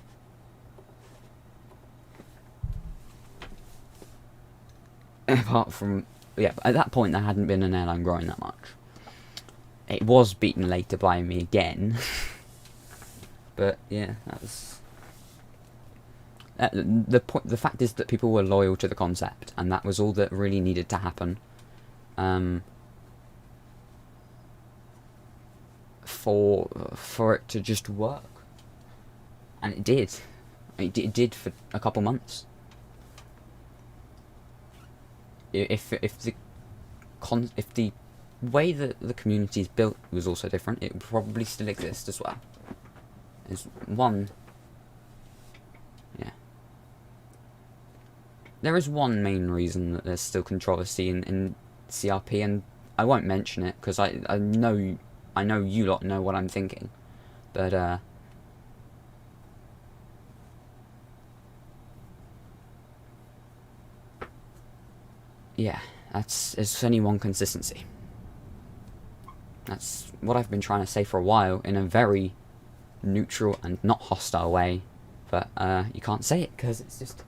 yeah, at that point there hadn't been an airline growing that much. It was beaten later by me again. But yeah, that was the point. The fact is that people were loyal to the concept, and that was all that really needed to happen. For it to just work, and it did. It did for a couple months. If the way that the community is built was also different, it would probably still exist as well. There's one... Yeah. There is one main reason that there's still controversy in CRP, and I won't mention it, because I know you lot know what I'm thinking. But, yeah, it's only one consistency. That's what I've been trying to say for a while, in a very neutral and not hostile way. But you can't say it, because it's just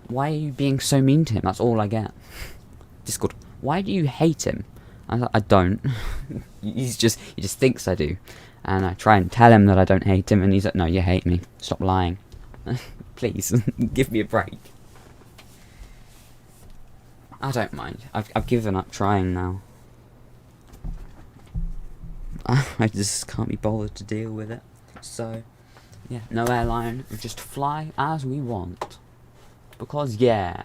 why are you being so mean to him? That's all I get. Discord, why do you hate him? I was like, I don't. he just thinks I do. And I try and tell him that I don't hate him, and he's like, no, you hate me. Stop lying. Please, give me a break. I don't mind. I've given up trying now. I just can't be bothered to deal with it. So, yeah, no airline. We just fly as we want. Because, yeah.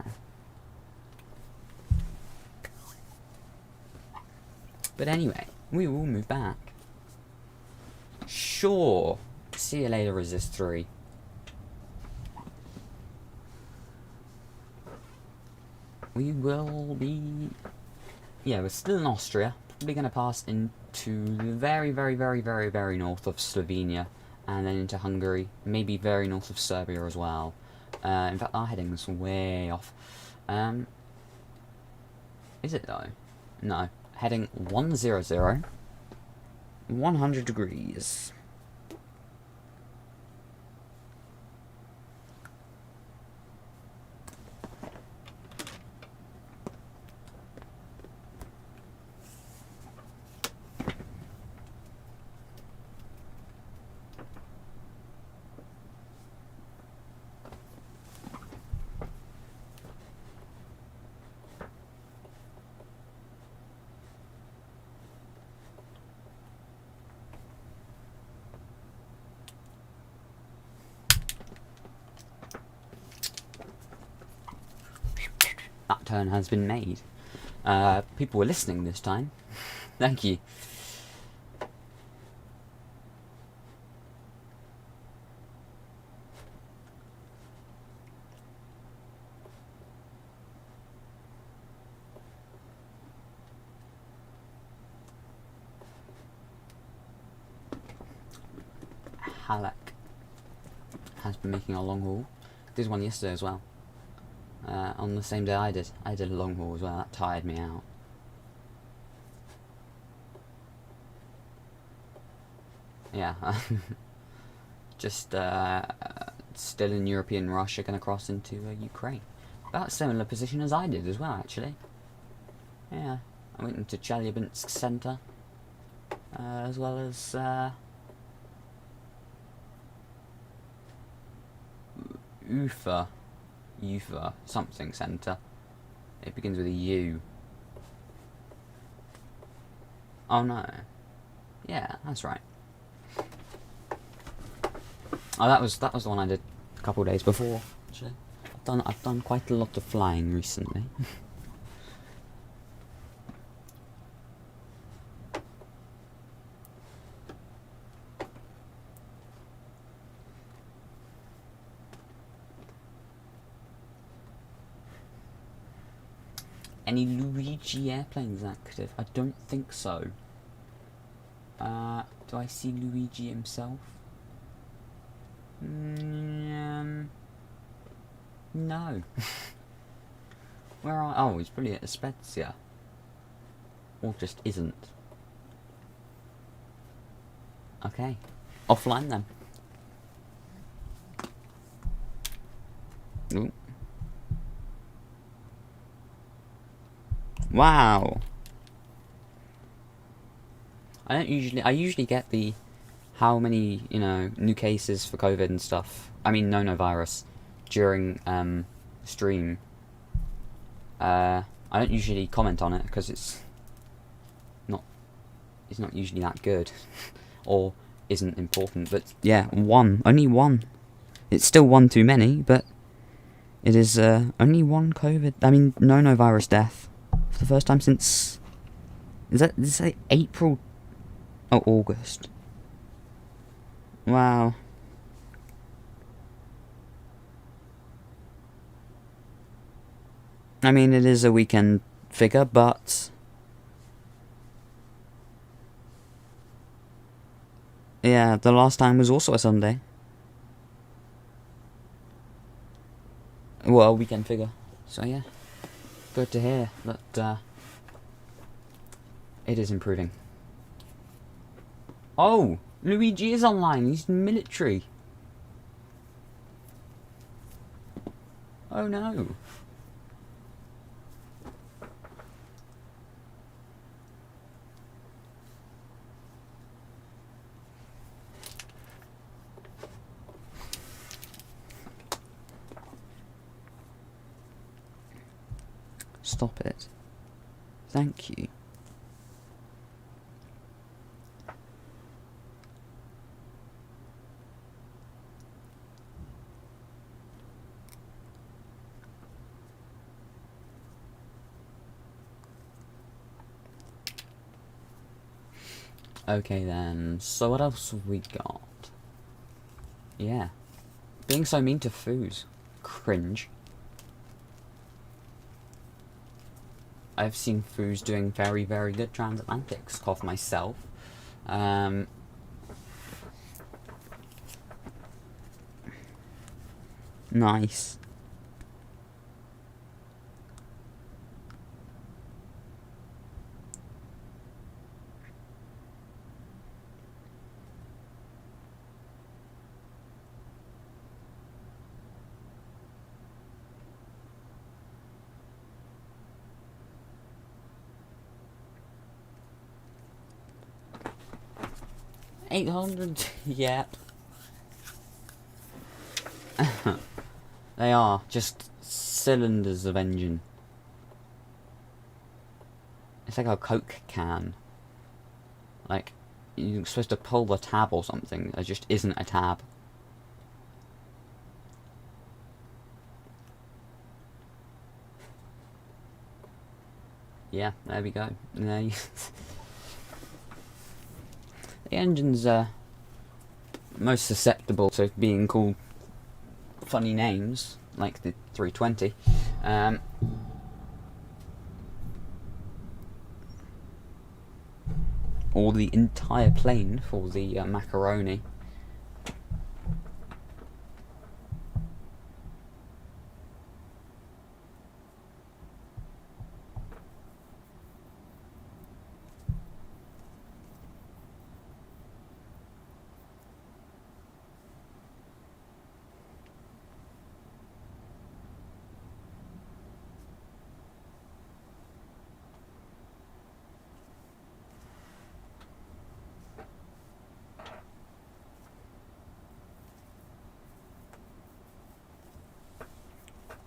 But anyway, we will move back. Sure. See you later, Resist 3. We will be... Yeah, we're still in Austria. Probably going to pass into the very, very, very, very, very north of Slovenia. And then into Hungary. Maybe very north of Serbia as well. In fact, our heading's way off. Is it though? No. Heading 100. 100 degrees. That turn has been made. People were listening this time. Thank you. Halleck has been making a long haul. Did one yesterday as well. On the same day I did. I did a long haul as well. That tired me out. Yeah. Just still in European Russia, going to cross into Ukraine. About a similar position as I did as well, actually. Yeah. I went into Chelyabinsk Center. As well as... Ufa something center. It begins with a U. Oh no. Yeah, that's right. Oh, that was the one I did a couple of days before. Actually, I've done quite a lot of flying recently. Any Luigi airplanes active? I don't think so. Do I see Luigi himself? No. Where are... Oh, he's probably at Spezia. Or just isn't. Okay. Offline then. Ooh. Wow. I usually get the how many, new cases for COVID and stuff. I mean, no virus during stream. I don't usually comment on it because it's not usually that good or isn't important. But yeah, only one. It's still one too many, but it is only one COVID. I mean, no virus death. For the first time since... Did it say April? Oh, August. Wow. I mean, it is a weekend figure, but... Yeah, the last time was also a Sunday. Well, a weekend figure. So yeah. Good to hear that it is improving. Oh! Luigi is online, he's military. Oh no. Stop it. Thank you. Okay then, so what else have we got? Yeah. Being so mean to food. Cringe. I've seen foos doing very, very good transatlantics. Cough myself. Nice. $800 yet. They are just cylinders of engine. It's like a Coke can. Like, you're supposed to pull the tab or something. There just isn't a tab. Yeah, there we go. The engine's most susceptible to being called funny names, like the 320. Or the entire plane for the macaroni.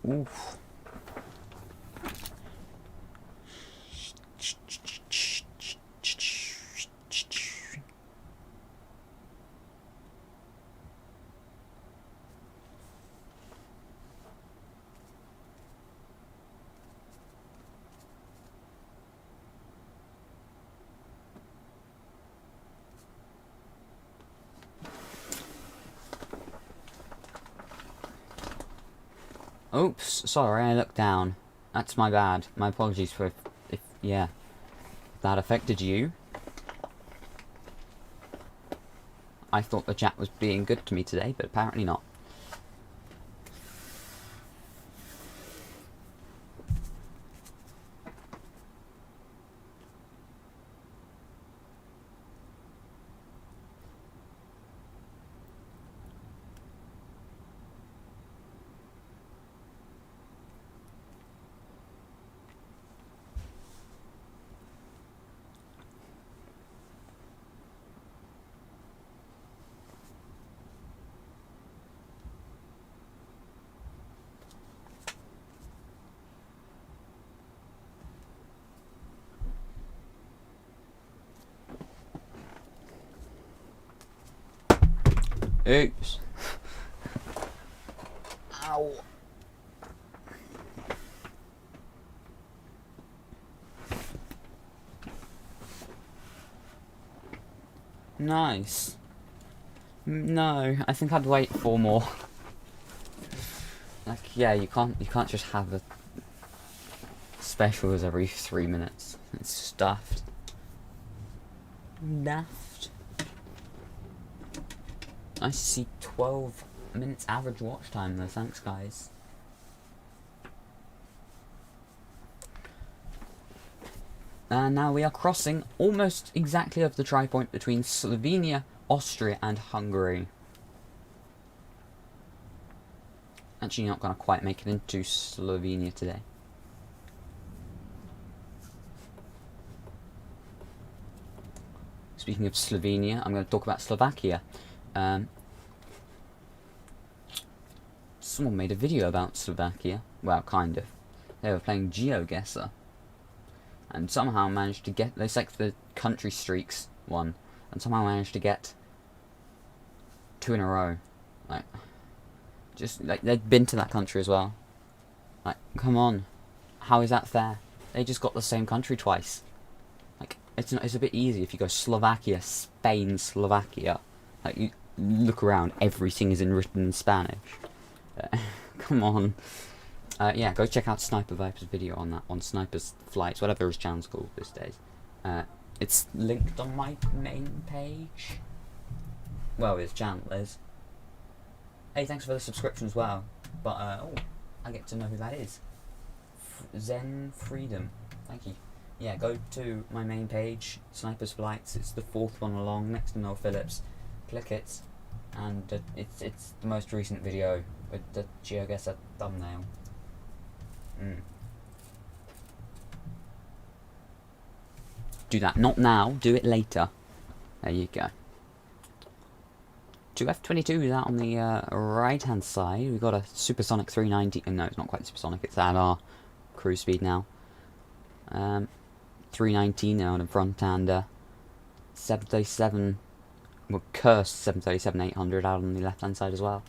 Oof. Oops, sorry, I looked down. That's my bad. My apologies for if that affected you. I thought the chat was being good to me today, but apparently not. Oops. Ow. Nice. No, I think I'd wait 4 more. Like, yeah, you can't just have a specials every 3 minutes. It's stuffed. Daft. Nice to see 12 minutes average watch time though, thanks guys. And now we are crossing almost exactly over the tri-point between Slovenia, Austria and Hungary. Actually not gonna quite make it into Slovenia today. Speaking of Slovenia, I'm going to talk about Slovakia. Someone made a video about Slovakia. Well, kind of. They were playing GeoGuessr. And somehow managed to get... It's like the Country Streaks one. And somehow managed to get 2 in a row. Like... Just, like, they'd been to that country as well. Like, come on. How is that fair? They just got the same country twice. Like, it's a bit easy if you go Slovakia, Spain, Slovakia. Like, you look around, everything is written in Spanish. Come on. Yeah, go check out Sniper Viper's video on that, on Sniper's Flights, whatever his channel's called these days. It's linked on my main page. Well, his channel is. Hey, thanks for the subscription as well. But, oh, I get to know who that is. Zen Freedom. Thank you. Yeah, go to my main page, Sniper's Flights. It's the 4th one along, next to Noel Phillips. Click it, and it's the most recent video with the GeoGuessr thumbnail. Do that. Not now. Do it later. There you go. 2 F-22s out on the right-hand side. We've got a Supersonic 390. No, it's not quite supersonic. It's at our cruise speed now. 319 now on the front, and 737, well, cursed 737-800 out on the left-hand side as well.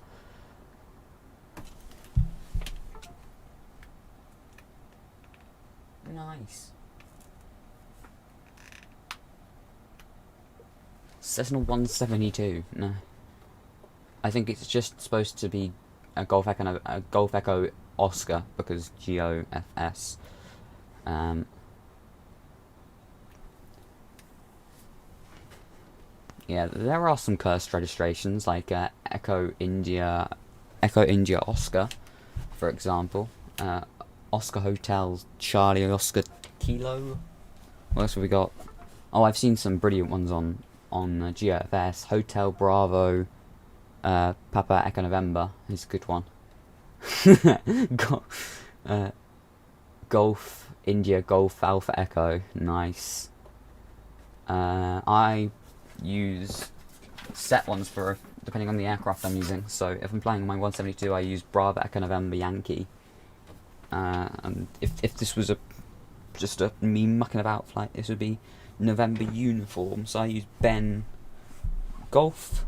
Nice. Cessna 172. No. I think it's just supposed to be a Golf Echo Oscar because GOFS. Yeah, there are some cursed registrations like Echo India Oscar, for example. Oscar Hotel Charlie Oscar Kilo. What else have we got? Oh, I've seen some brilliant ones on GFS. Hotel Bravo Papa Echo November is a good one. Golf India Golf Alpha Echo, nice. I use set ones for depending on the aircraft I'm using. So if I'm flying on my 172, I use Bravo Echo November Yankee. And if this was just a me mucking about flight, this would be November uniform. So I use Ben Golf,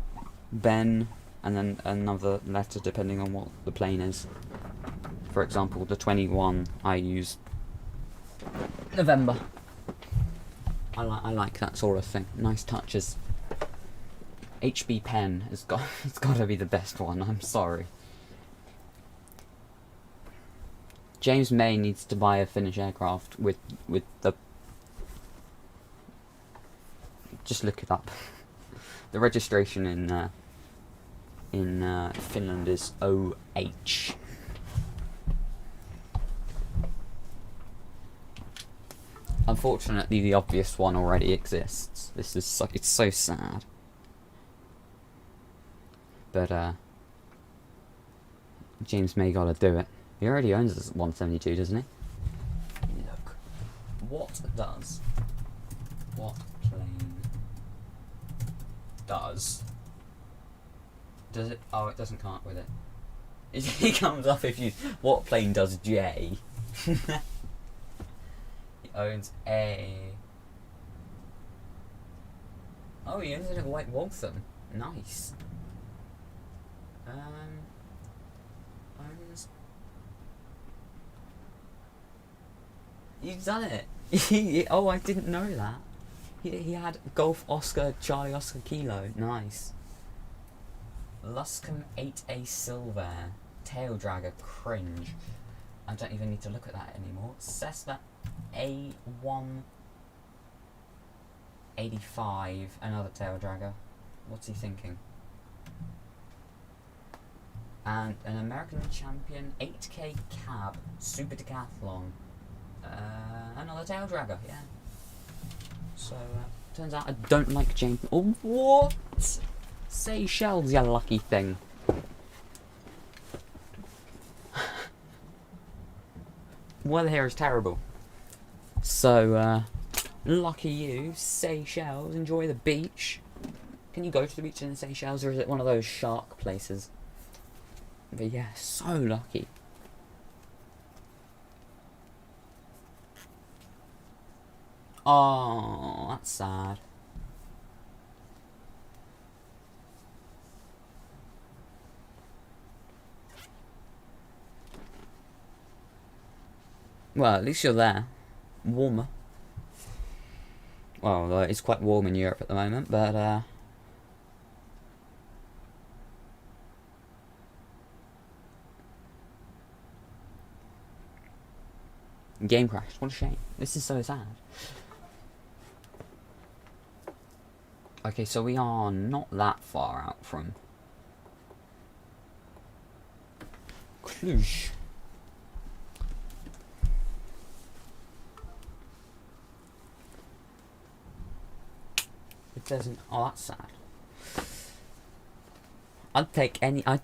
Ben, and then another letter depending on what the plane is. For example, the 21, I use November. I like that sort of thing. Nice touches. HB Pen it's got to be the best one. I'm sorry. James May needs to buy a Finnish aircraft with the. Just look it up. The registration in Finland is OH. Unfortunately, the obvious one already exists. This is it's so sad. But James May gotta do it. He already owns this 172, doesn't he? Look, what plane does it? Oh, it doesn't come up with it. It comes up if you. What plane does J? He owns a. Oh, he owns it at White Waltham. Nice. Owns. You've done it. Oh, I didn't know that. He had Golf Oscar Charlie Oscar Kilo. Nice. Luscombe 8A Silver. Tail Dragger. Cringe. I don't even need to look at that anymore. Cessna A185. Another tail dragger. What's he thinking? And an American Champion 8K Cab Super Decathlon. Another tail dragger, yeah. So, turns out I don't like James. Oh, what? Seychelles, you lucky thing. weather here is terrible. So, lucky you, Seychelles. Enjoy the beach. Can you go to the beach in the Seychelles, or is it one of those shark places? But yeah, so lucky. Oh, that's sad. Well, at least you're there. Warmer. Well, it's quite warm in Europe at the moment, but game crashed. What a shame. This is so sad. Okay, so we are not that far out from Cluj. It doesn't. Oh, that's sad. I'd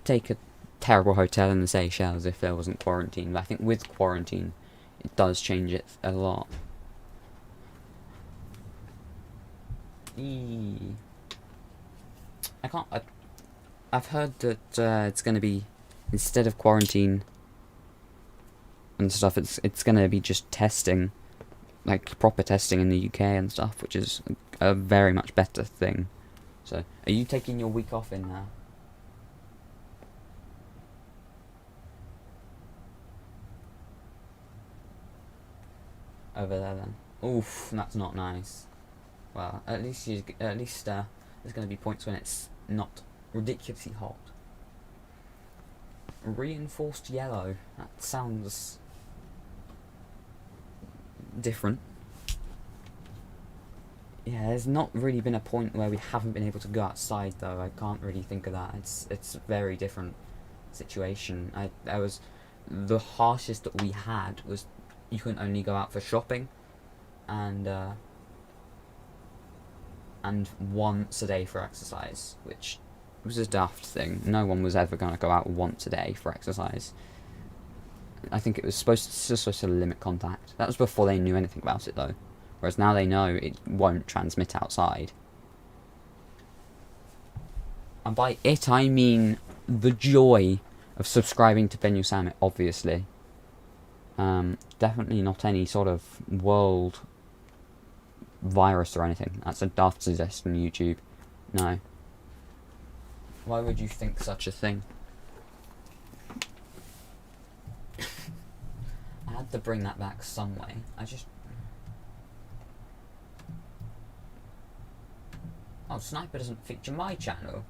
take a terrible hotel in the Seychelles if there wasn't quarantine. But I think with quarantine, it does change it a lot. I've heard that it's going to be, instead of quarantine and stuff, it's going to be just testing, like proper testing in the UK and stuff, which is a very much better thing. So, are you taking your week off in there? Over there then. Oof, that's not nice. Well, at least there's going to be points when it's not ridiculously hot. Reinforced yellow. That sounds different. Yeah, there's not really been a point where we haven't been able to go outside though. I can't really think of that. It's a very different situation. The harshest that we had was you can only go out for shopping, and once a day for exercise, which was a daft thing. No one was ever going to go out once a day for exercise. I think it was supposed to limit contact. That was before they knew anything about it though. Whereas now they know it won't transmit outside. And by it I mean the joy of subscribing to Bennu Summit, obviously. Definitely not any sort of world virus or anything. That's a daft suggestion on YouTube. No. Why would you think such a thing? I had to bring that back some way. Oh, Sniper doesn't feature my channel.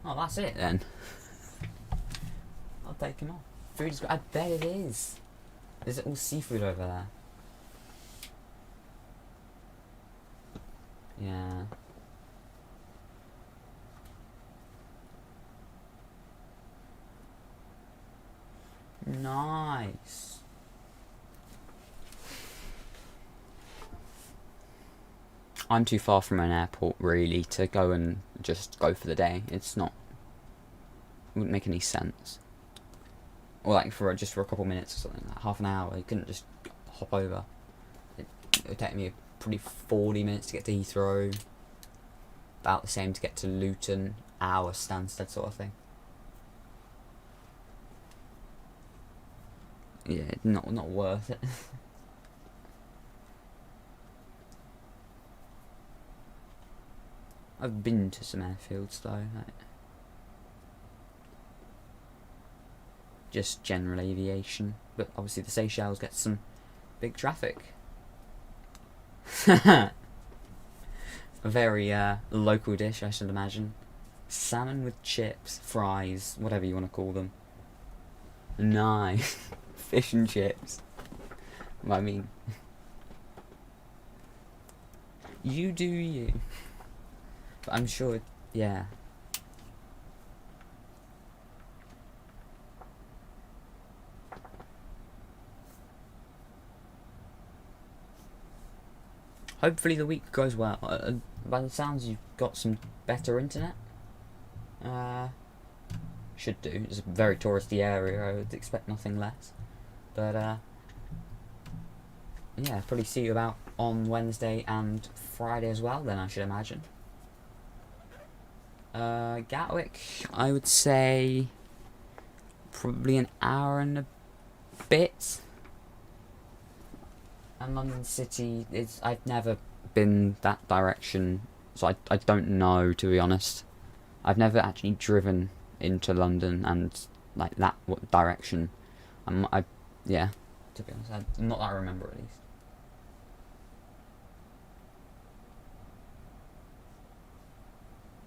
Oh, that's it then. I'll take him off. Food is good. I bet it is. There's all seafood over there. Yeah. Nice. I'm too far from an airport really to go and just go for the day. It wouldn't make any sense. Or like for a couple minutes or something, like half an hour. You couldn't just hop over. It would take me probably 40 minutes to get to Heathrow. About the same to get to Luton. Hour Stansted sort of thing. Yeah, not worth it. I've been to some airfields though. Just general aviation, but obviously the Seychelles gets some big traffic. A very local dish, I should imagine. Salmon with chips, fries, whatever you want to call them. Nice. Fish and chips. Well, I mean, you do you. But I'm sure, yeah. Hopefully the week goes well. By the sounds, you've got some better internet. Should do. It's a very touristy area. I would expect nothing less. But yeah, probably see you about on Wednesday and Friday as well. Then I should imagine. Gatwick, I would say probably an hour and a bit. And London City is, I've never been that direction, so I don't know, to be honest. I've never actually driven into London and like that what direction. Yeah, to be honest, not that I remember at least.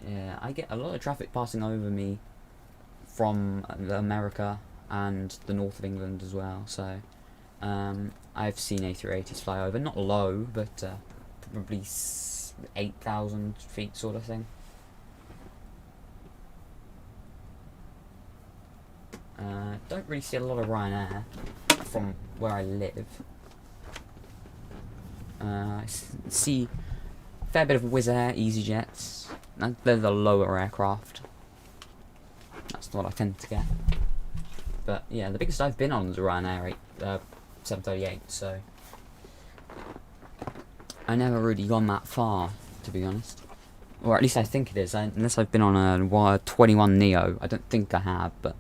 Yeah, I get a lot of traffic passing over me from America and the north of England as well. So I've seen A380s fly over, not low, but probably 8,000 feet sort of thing. Don't really see a lot of Ryanair from where I live. I see a fair bit of Wizz Air, EasyJets. They're the lower aircraft. That's what I tend to get. But yeah, the biggest I've been on is a Ryanair 738, so I never really gone that far, to be honest. Or at least I think it is, unless I've been on a 21 Neo. I don't think I have, but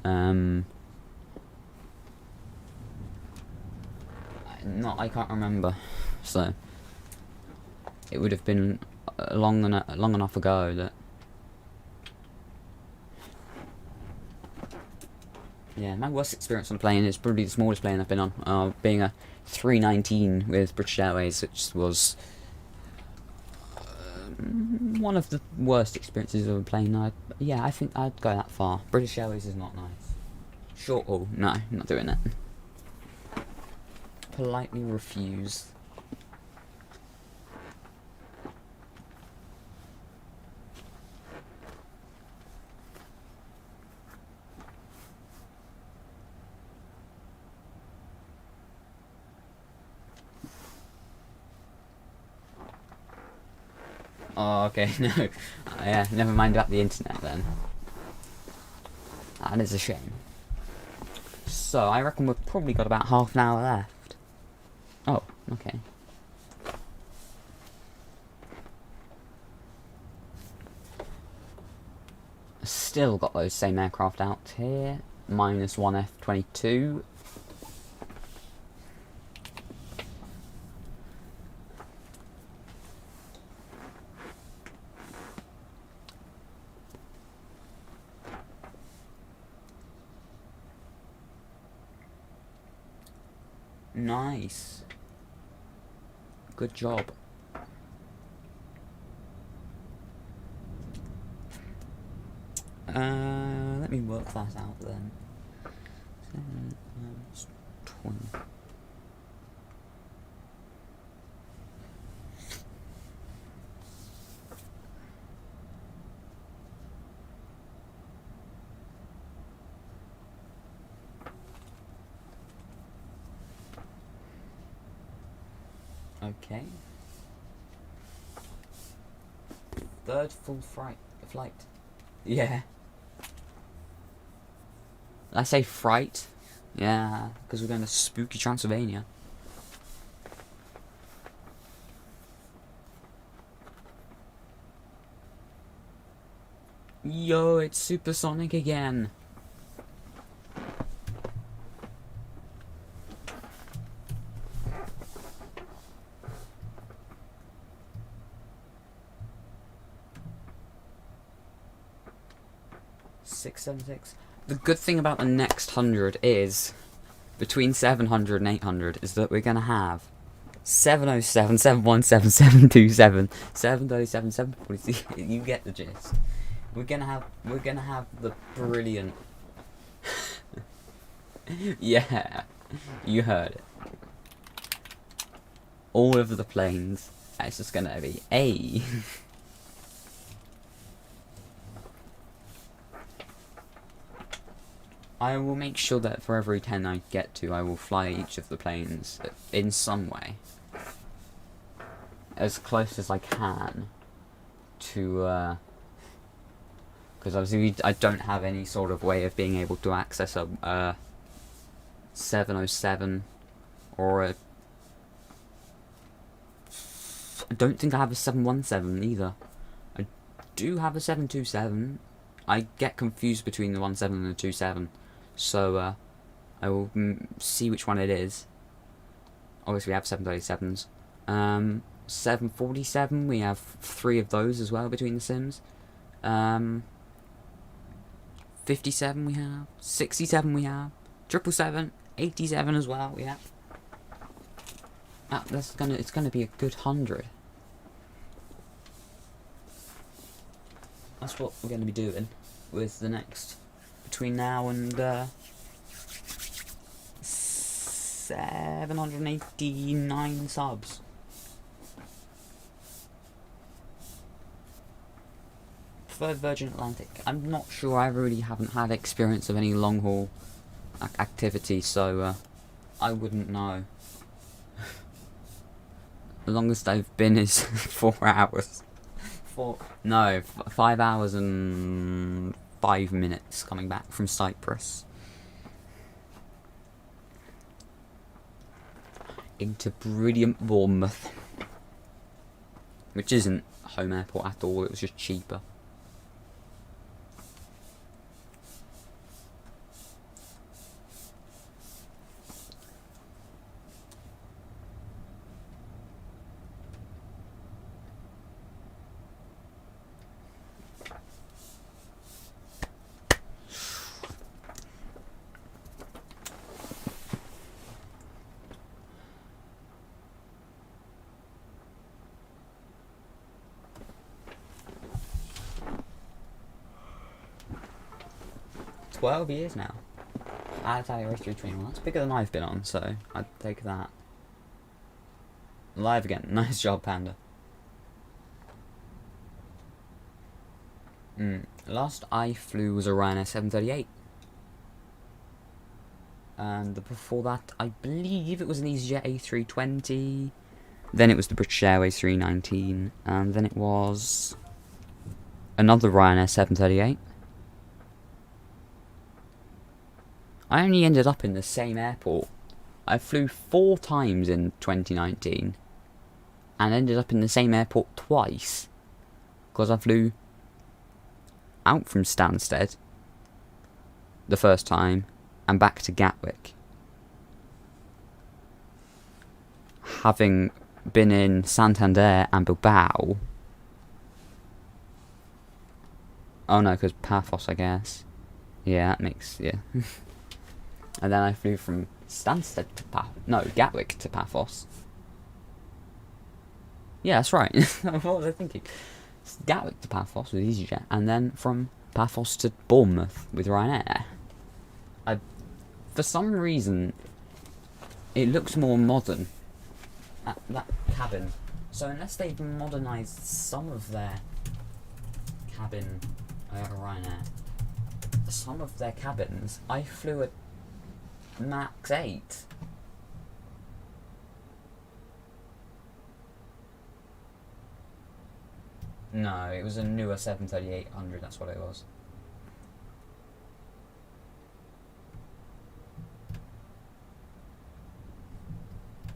I can't remember. So it would have been long enough ago that. Yeah, my worst experience on a plane is probably the smallest plane I've been on, being a 319 with British Airways, which was one of the worst experiences of a plane. I think I'd go that far. British Airways is not nice. Short haul, no, not doing it. Politely refuse. Oh, okay, no. Yeah, never mind about the internet then. That is a shame. So, I reckon we've probably got about half an hour left. Oh, okay. Still got those same aircraft out here. Minus one F-22. Nice. Good job. Let me work that out then. 7 times 20. Okay. Third full flight. Yeah. I say fright. Yeah, because we're going to spooky Transylvania. Yo, it's supersonic again. The good thing about the next 100 is, between 700 and 800, is that we're going to have 707, 717, 727, 707, 740. You get the gist. We're gonna have the brilliant. Yeah, you heard it. All of the planes. It's just gonna be A. I will make sure that for every 10 I get to, I will fly each of the planes in some way. As close as I can to, because obviously I don't have any sort of way of being able to access a 707 or a... I don't think I have a 717 either. I do have a 727. I get confused between the 17 and the 27, so I will see which one it is. Obviously we have 737s. 747, we have 3 of those as well between the sims. 57 we have, 67 we have, 777, 87 as well we have. It's gonna be a good 100. That's what we're gonna be doing with the next, between now and 789 subs. For Virgin Atlantic, I'm not sure. I really haven't had experience of any long haul activity, so I wouldn't know. The longest I've been is 4 hours. 5 hours and 5 minutes coming back from Cyprus into brilliant Bournemouth, which isn't a home airport at all. It was just cheaper. $12 years now. Alitalia RTX3070. That's bigger than I've been on, so I'd take that. Live again. Nice job, Panda. Last I flew was a Ryanair 738. And before that, I believe it was an EasyJet A320. Then it was the British Airways 319. And then it was another Ryanair 738. I only ended up in the same airport. I flew 4 times in 2019 and ended up in the same airport twice, because I flew out from Stansted the first time and back to Gatwick, having been in Santander and Bilbao. Oh no, because Paphos, I guess. Yeah, that makes... yeah. And then I flew from Stansted to Gatwick to Paphos. Yeah, that's right. What was I thinking? Gatwick to Paphos with EasyJet, and then from Paphos to Bournemouth with Ryanair. For some reason, it looks more modern, that cabin. So unless they've modernised some of their cabin at Ryanair, some of their cabins, I flew at Max 8. No, it was a newer 738-800, that's what it was.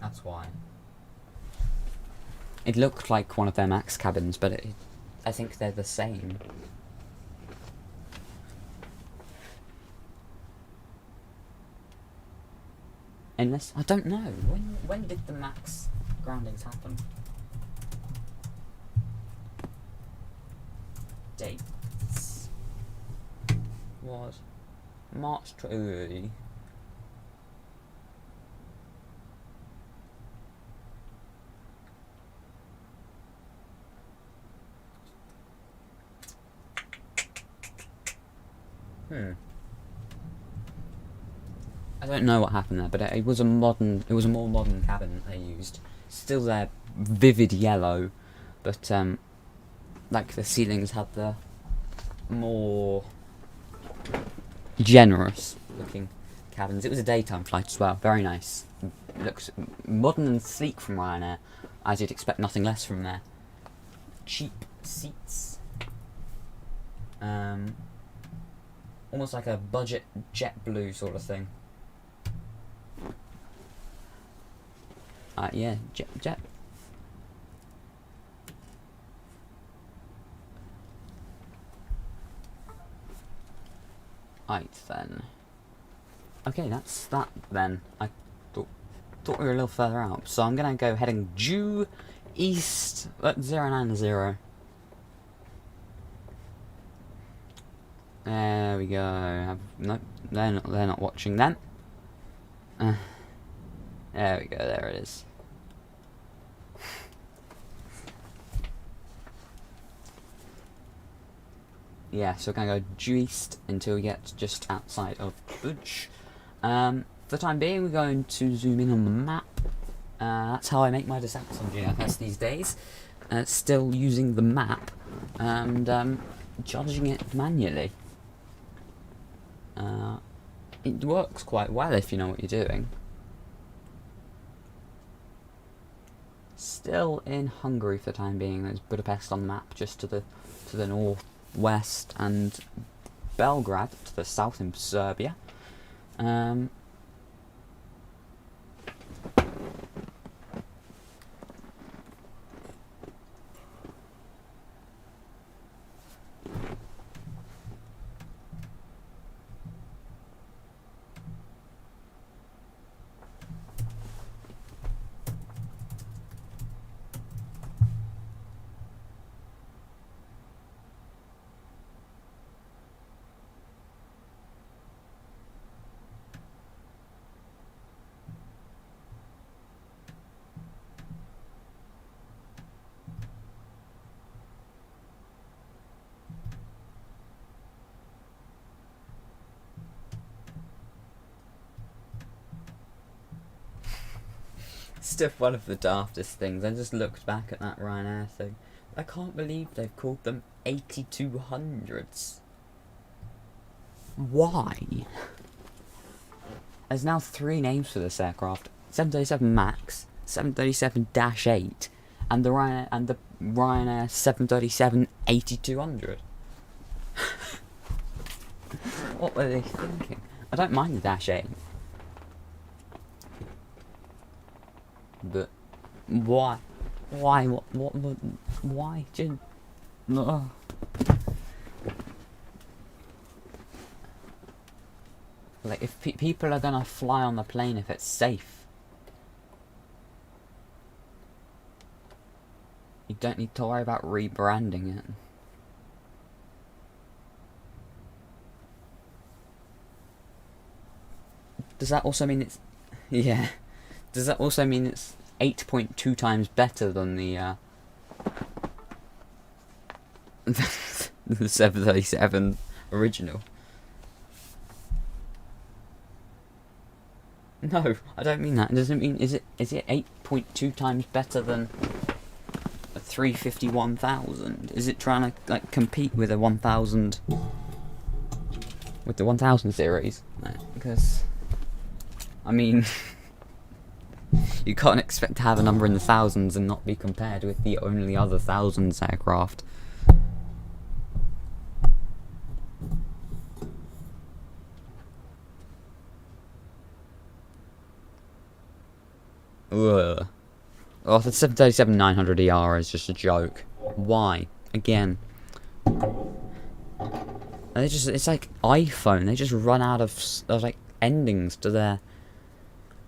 That's why. It looked like one of their Max cabins, but I think they're the same. Unless, I don't know, when did the Max groundings happen? Dates was March 20. I don't know what happened there, but it was a more modern cabin they used. Still their vivid yellow, but like the ceilings had the more generous looking cabins. It was a daytime flight as well, very nice. It looks modern and sleek from Ryanair, as you'd expect nothing less from there. Cheap seats. Almost like a budget JetBlue sort of thing. Yeah, jet. Right then. Okay, that's that then. I thought we were a little further out, so I'm gonna go heading due east at 090. There we go. Nope, they're not watching then. There we go. There it is. Yeah, so we're gonna go due east until we get just outside of Cluj. For the time being, we're going to zoom in on the map. That's how I make my descents on GFS these days. Still using the map and judging it manually. It works quite well if you know what you're doing. Still in Hungary for the time being. There's Budapest on the map, just to the northwest, and Belgrade to the south in Serbia. Still one of the daftest things. I just looked back at that Ryanair thing. I can't believe they've called them 8200s. Why? There's now 3 names for this aircraft: 737 Max, 737-8, and the Ryanair 737-8200. What were they thinking? I don't mind the Dash 8. But why? Why? What? Why? No. Like, if people are gonna fly on the plane if it's safe, you don't need to worry about rebranding it. Does that also mean it's... Yeah. Does that also mean it's 8.2 times better than the the 737 original? No, I don't mean that. It doesn't mean... Is it 8.2 times better than a 350-1000? Is it trying to, like, compete with a 1000... with the 1000 series? No, because... I mean... You can't expect to have a number in the thousands and not be compared with the only other thousands aircraft. Ugh. Oh, the 737-900ER is just a joke. Why? Again. It's like iPhone. They just run out of like endings to their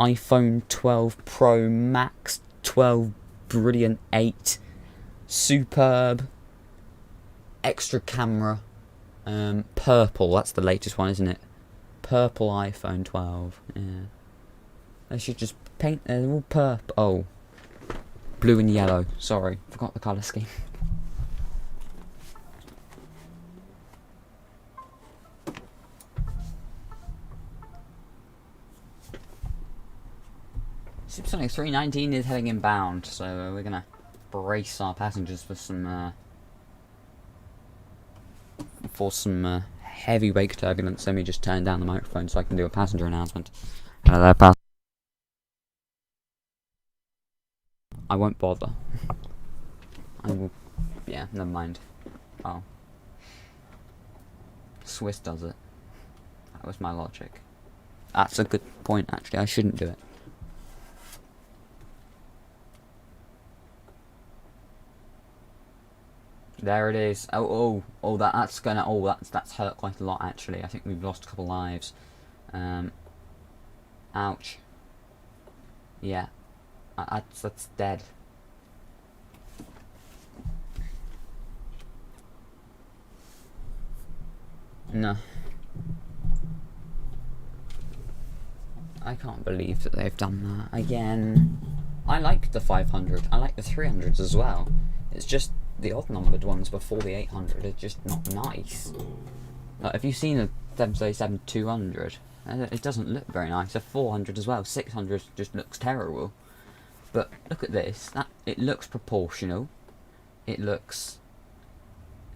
iPhone 12 Pro Max, 12 Brilliant 8, Superb, extra camera, purple, that's the latest one, isn't it? Purple iPhone 12, yeah. They should just paint, they're all purple, oh, blue and yellow, sorry, forgot the colour scheme. Supersonic 319 is heading inbound, so we're gonna brace our passengers for some heavy wake turbulence. Let me just turn down the microphone so I can do a passenger announcement. Hello there, pal. I won't bother. I will. Yeah, never mind. Oh, Swiss does it. That was my logic. That's a good point, actually. I shouldn't do it. There it is. That's gonna. That's hurt quite a lot actually. I think we've lost a couple lives. Ouch. Yeah, that's dead. No. I can't believe that they've done that again. I like the 500. I like the 300s as well. It's just the odd numbered ones before the 800 are just not nice. Like, have you seen a 737-200? It doesn't look very nice. A 400 as well. 600 just looks terrible. But look at this. It looks proportional. It looks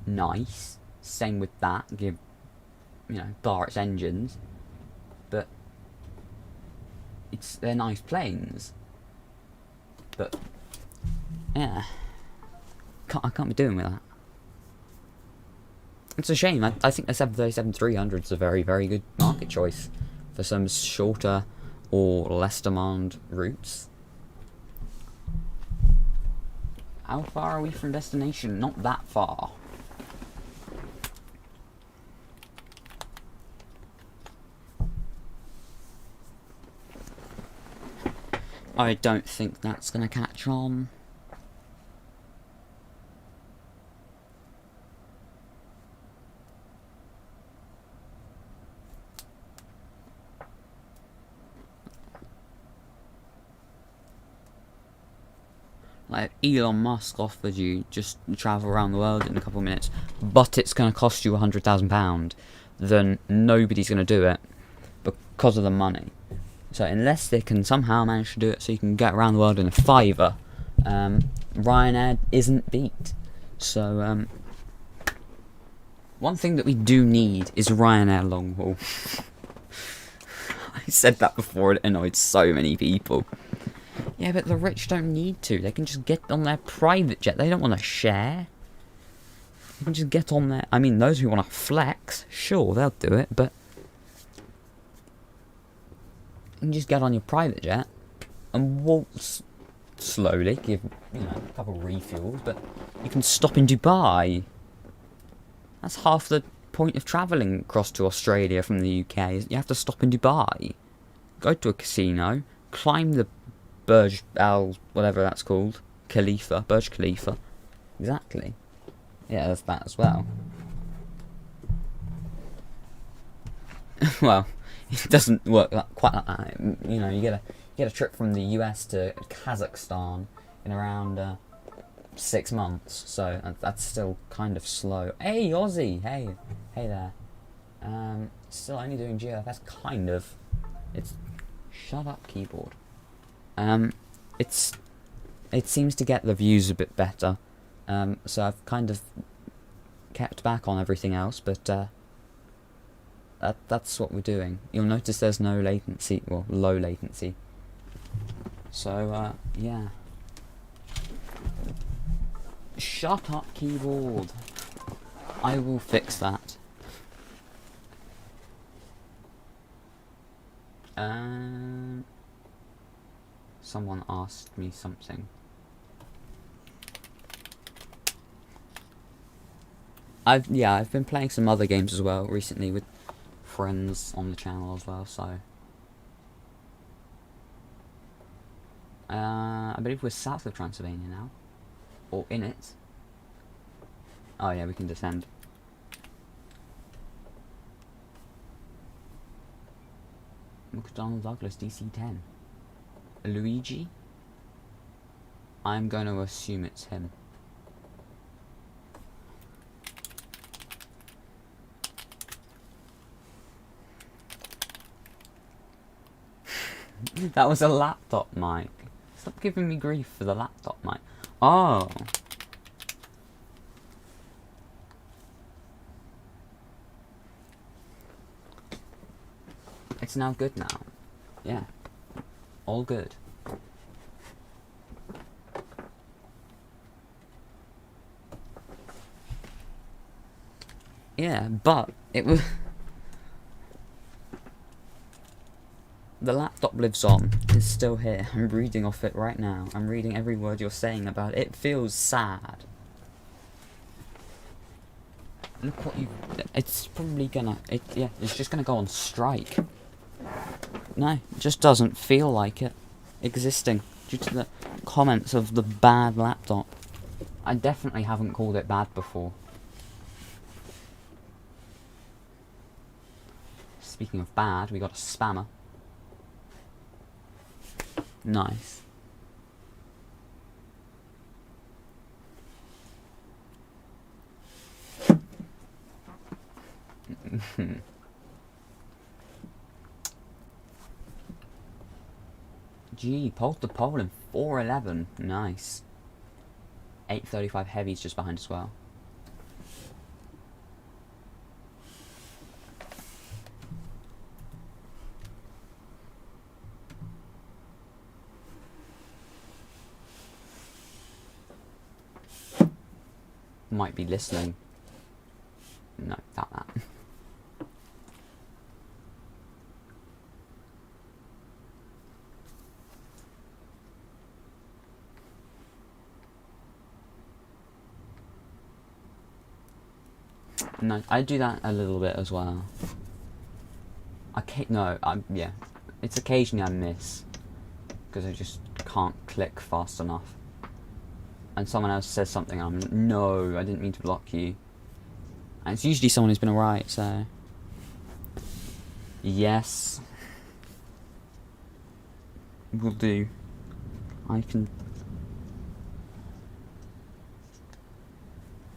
nice. Same with that. Bar its engines. But they're nice planes. But yeah, I can't be doing with that. It's a shame. I think the 737-300 is a very, very good market choice for some shorter or less demand routes. How far are we from destination? Not that far. I don't think that's going to catch on. Like, Elon Musk offered you just travel around the world in a couple of minutes, but it's going to cost you £100,000, then nobody's going to do it because of the money. So unless they can somehow manage to do it so you can get around the world in a fiver, Ryanair isn't beat. So one thing that we do need is Ryanair long haul. I said that before, it annoyed so many people. Yeah, but the rich don't need to. They can just get on their private jet. They don't want to share. They can just get on there. I mean, those who want to flex, sure, they'll do it, but you can just get on your private jet and waltz slowly, give a couple of refuels, but you can stop in Dubai. That's half the point of travelling across to Australia from the UK. You have to stop in Dubai, go to a casino, climb the Burj Al, whatever that's called, Burj Khalifa. Exactly. Yeah, there's that as well. Well, it doesn't work quite like that. You get a trip from the US to Kazakhstan in around 6 months, so that's still kind of slow. Hey, Aussie! Hey there. Still only doing GFS, kind of. It's shut up, keyboard. It seems to get the views a bit better, so I've kind of kept back on everything else, but that's what we're doing. You'll notice there's no latency, well, low latency. So yeah. Shut up, keyboard. I will fix that. Someone asked me something. I've been playing some other games as well recently with friends on the channel as well, so I believe we're south of Transylvania now. Or in it. Oh yeah, we can descend. McDonnell Douglas DC-10. Luigi? I'm going to assume it's him. That was a laptop mic. Stop giving me grief for the laptop mic. Oh. It's now good now. Yeah. All good. Yeah, but it was... The laptop lives on. It's still here. I'm reading off it right now. I'm reading every word you're saying about it. It feels sad. Look what you... It's probably gonna... yeah, it's just gonna go on strike. No, it just doesn't feel like it existing due to the comments of the bad laptop. I definitely haven't called it bad before. Speaking of bad, we got a spammer. Nice. Gee, pulled the pole in 4:11. Nice. 8:35 heavies just behind as well. Might be listening. No, doubt that. No, I do that a little bit as well. Yeah. It's occasionally I miss. Because I just can't click fast enough. And someone else says something and I'm no, I didn't mean to block you. And it's usually someone who's been alright, so... Yes. Will do. I can...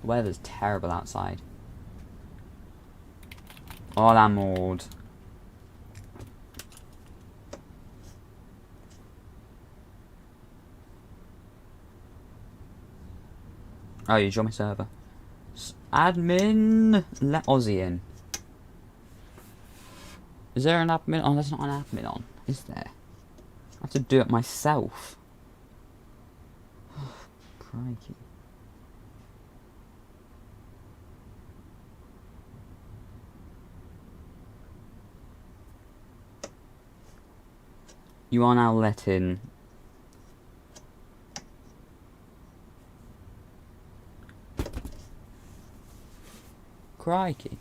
The weather's terrible outside. Oh, that mod. Oh, you joined my server. Admin! Let Ozzy in. Is there an admin? Oh, there's not an admin on. Is there? I have to do it myself. Crikey. You are now let in. Crikey.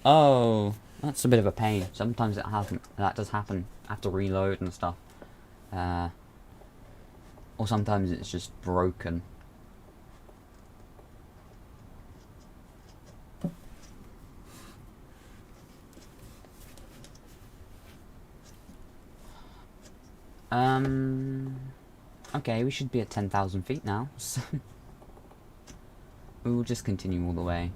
Oh, that's a bit of a pain. Sometimes that does happen. I have to reload and stuff. Or sometimes it's just broken. Okay, we should be at 10,000 feet now, so we will just continue all the way.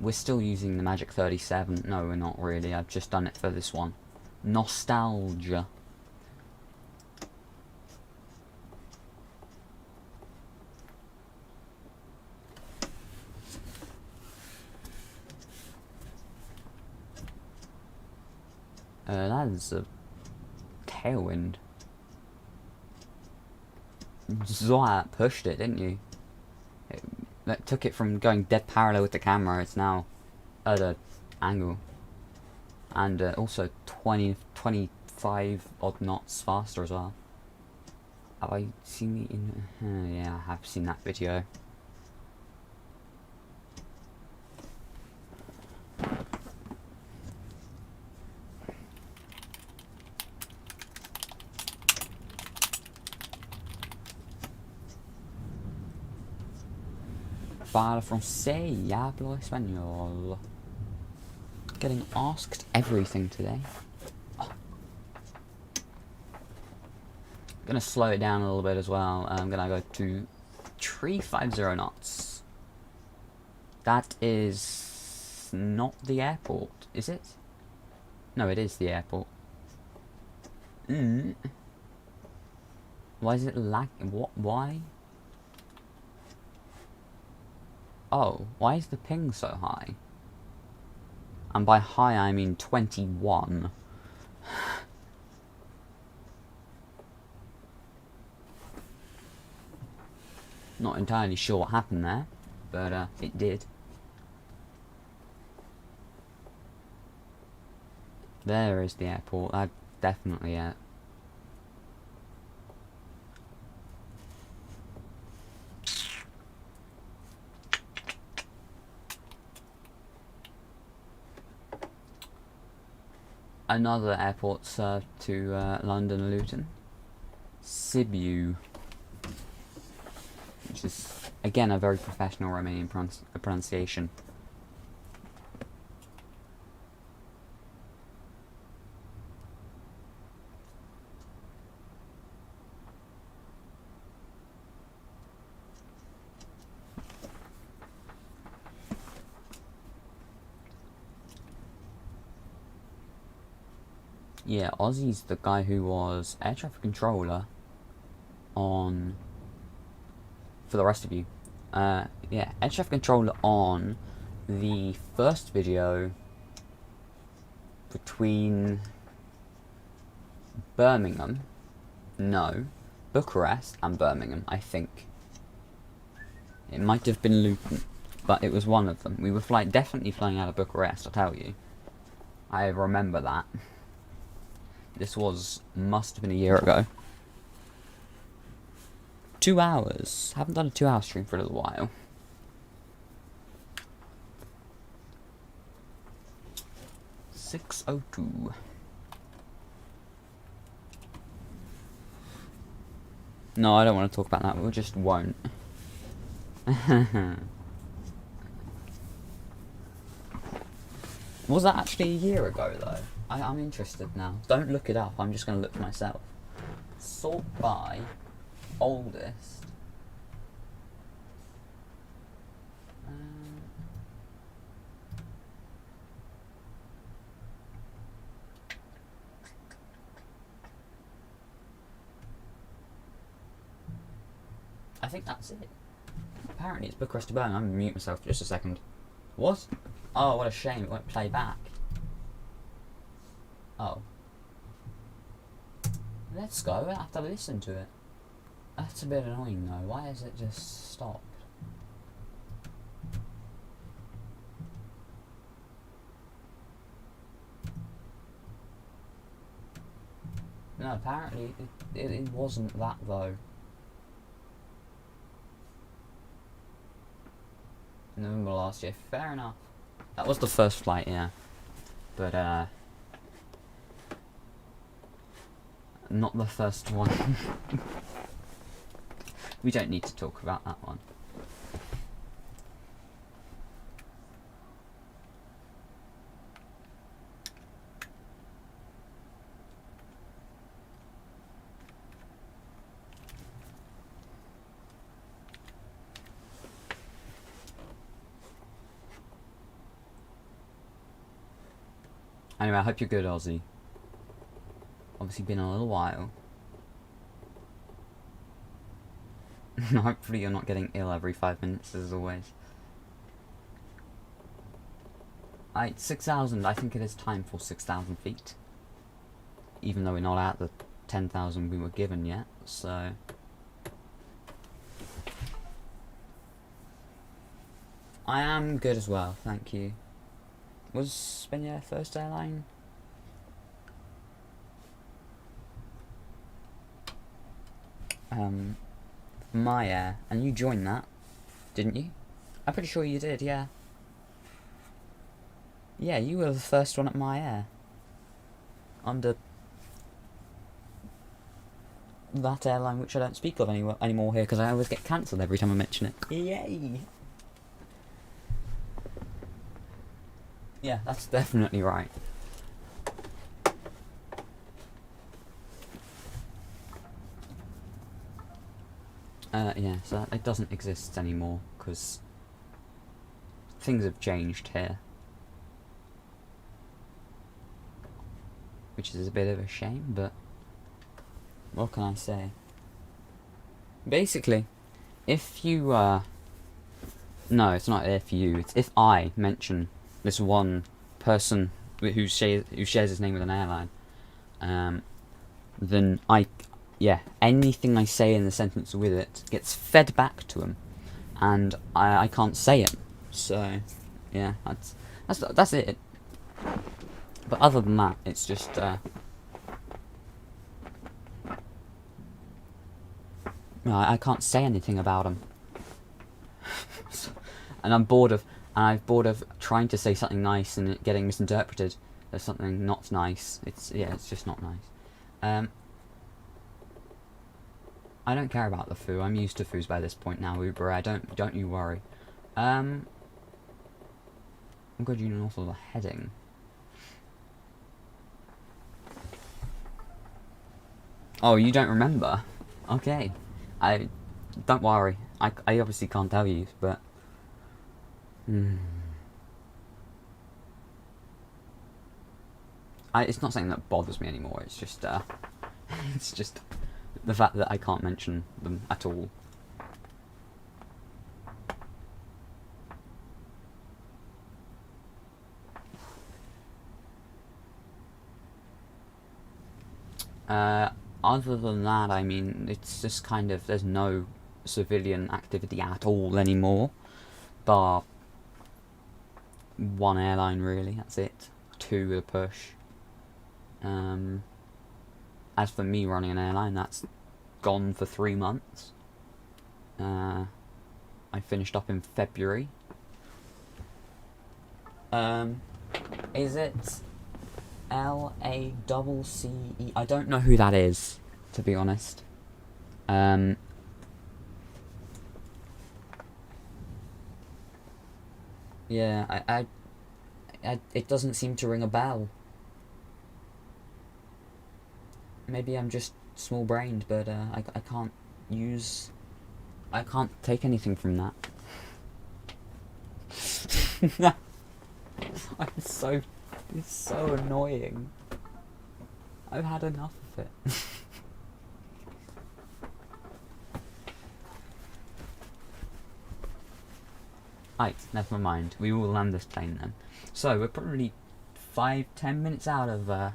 We're still using the Magic 37. No, we're not really. I've just done it for this one. Nostalgia. That is a tailwind. That pushed it, didn't you? That took it from going dead parallel with the camera. It's now at an angle, and also 25 odd knots faster as well. Have I seen the yeah, I have seen that video. Parle français, hablo español. Getting asked everything today. Oh. Gonna slow it down a little bit as well. I'm gonna go to 350 knots. That is not the airport, is it? No, it is the airport. Why is it lagging? What? Why? Oh, why is the ping so high? And by high I mean 21. Not entirely sure what happened there, but it did. There is the airport. That's definitely it. another airport served to London and Luton. Sibiu, which is again a very professional Romanian pronunciation. Yeah, Ozzy's the guy who was air traffic controller on, for the rest of you, yeah, air traffic controller on the first video between Bucharest and Birmingham, I think. It might have been Luton, but it was one of them. We were definitely flying out of Bucharest, I'll tell you. I remember that. This must have been a year ago. 2 hours. Haven't done a 2-hour stream for a little while. $6:02. No, I don't want to talk about that. We just won't. Was that actually a year ago, though? I'm interested now. Don't look it up. I'm just going to look for myself. Sort by oldest. I think that's it. Apparently it's Bucharest to Birmingham. I'm going to mute myself for just a second. What? Oh, what a shame. It won't play back. Oh. Let's go. We'll have to listen to it. That's a bit annoying though. Why has it just stopped? No, apparently it wasn't that though. November last year. Fair enough. That was the first flight, yeah. But not the first one. We don't need to talk about that one. Anyway, I hope you're good, Ozzy. Obviously been a little while. Hopefully you're not getting ill every 5 minutes, as always. 6,000, I think it is time for 6,000 feet. Even though we're not at the 10,000 we were given yet, so... I am good as well, thank you. Was Spenya first airline? My Air, and you joined that, didn't you? I'm pretty sure you did, yeah. Yeah, you were the first one at My Air. Under that airline, which I don't speak of anymore here, because I always get cancelled every time I mention it. Yay! Yeah, that's definitely right. Yeah, so it doesn't exist anymore, because things have changed here. Which is a bit of a shame, but what can I say? Basically, if you, no, it's not if you, it's if I mention this one person who shares his name with an airline, then anything I say in the sentence with it gets fed back to him, and I can't say it. So, yeah, that's it. But other than that, it's just I can't say anything about him, and I'm bored of trying to say something nice and it getting misinterpreted, There's something not nice. It's just not nice. I don't care about the foo. I'm used to foos by this point now, Uber. Don't you worry. I'm glad you know also the heading. Oh, you don't remember? Okay. Don't worry. I obviously can't tell you, but it's not something that bothers me anymore. It's just it's just the fact that I can't mention them at all. Other than that, I mean, it's just kind of, there's no civilian activity at all anymore, bar one airline really, that's it. Two with a push. As for me running an airline, that's gone for 3 months. I finished up in February. Is it LACCE? I don't know who that is, to be honest. Yeah, I it doesn't seem to ring a bell. Maybe I'm just small-brained, but I can't take anything from that. It's so annoying. I've had enough of it. Right, never mind. We will land this plane then. So we're probably 5-10 minutes out of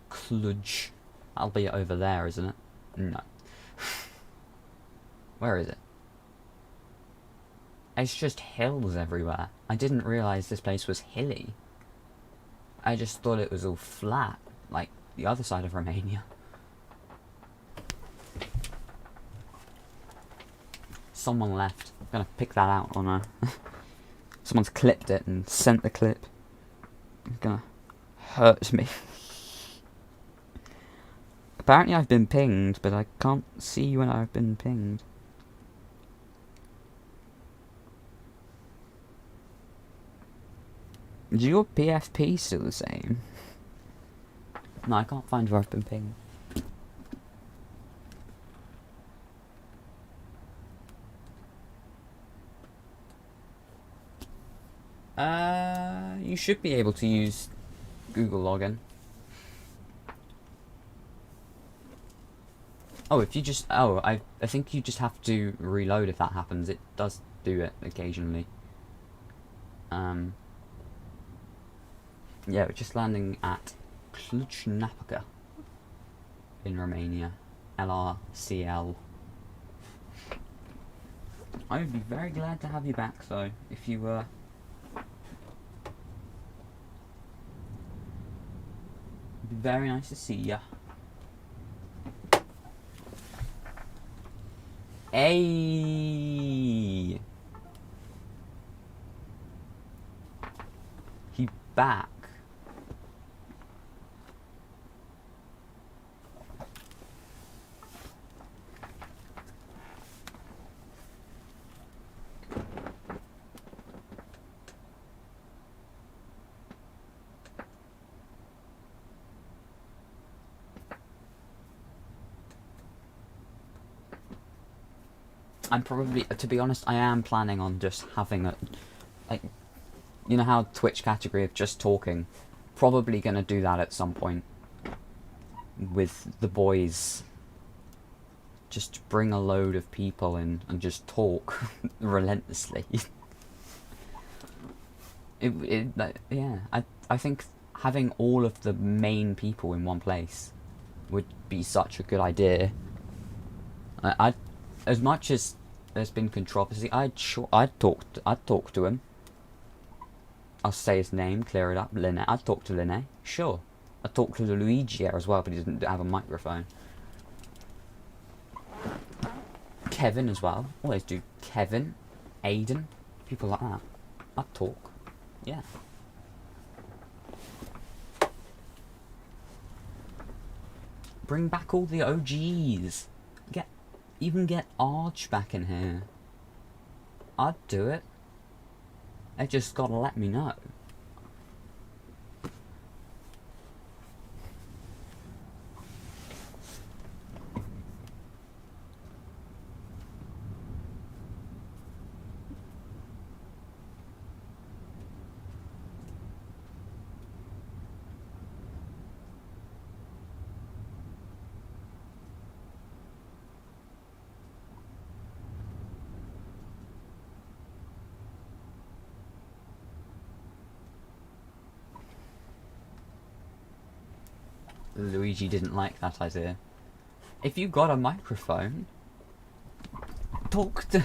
Cluj. That'll be over there, isn't it? No. Where is it? It's just hills everywhere. I didn't realise this place was hilly. I just thought it was all flat, like the other side of Romania. Someone left. I'm gonna pick that out on a... Someone's clipped it and sent the clip. It's gonna hurt me. Apparently I've been pinged, but I can't see when I've been pinged. Is your PFP still the same? No, I can't find where I've been pinged. You should be able to use Google login. Oh, if you just... Oh, I think you just have to reload if that happens. It does do it occasionally. Yeah, we're just landing at Cluj-Napoca in Romania. LRCL. I would be very glad to have you back, though, if you were... It'd be very nice to see ya. Hey! He back. I'm probably, to be honest, I am planning on just having a, like, you know how Twitch category of just talking? Probably gonna do that at some point. With the boys. Just bring a load of people in and just talk relentlessly. Yeah, I think having all of the main people in one place would be such a good idea. As much as there's been controversy, I'd talk to him. I'll say his name, clear it up. Linné. I'd talk to Linné. Sure. I'd talk to Luigi as well, but he doesn't have a microphone. Kevin as well. Always do Kevin, Aiden, people like that. I'd talk. Yeah. Bring back all the OGs. Even get Arch back in here. I'd do it. They just gotta let me know. Luigi didn't like that idea. If you got a microphone, talk to...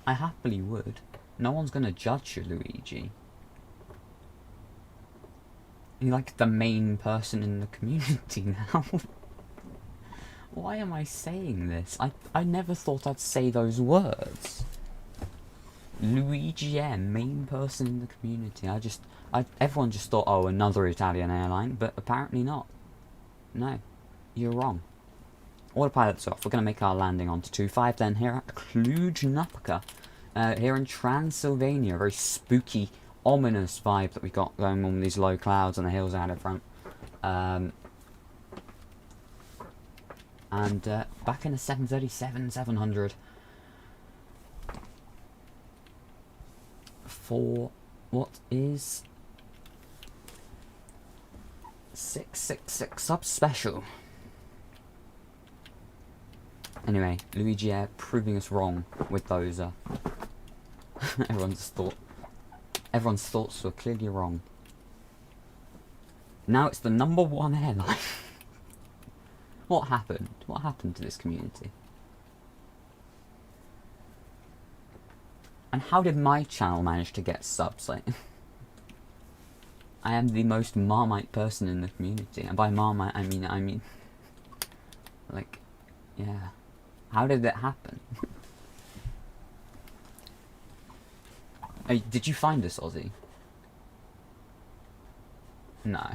I happily would. No one's gonna judge you, Luigi. You're like the main person in the community now. Why am I saying this? I never thought I'd say those words. Luigi M, main person in the community. Everyone just thought, oh, another Italian airline, but apparently not. No, you're wrong. Autopilot's off. We're going to make our landing onto 25 then here at Cluj-Napoca. Here in Transylvania. A very spooky, ominous vibe that we got going on with these low clouds and the hills out in front. And back in the 737-700. For what is 666 subspecial. Anyway, Luigi Air proving us wrong with those. Everyone's thoughts were clearly wrong. Now it's the #1 airline. What happened? What happened to this community? And how did my channel manage to get subs? Like, I am the most Marmite person in the community, and by Marmite I mean, like, yeah. How did that happen? Hey, did you find us, Aussie? No.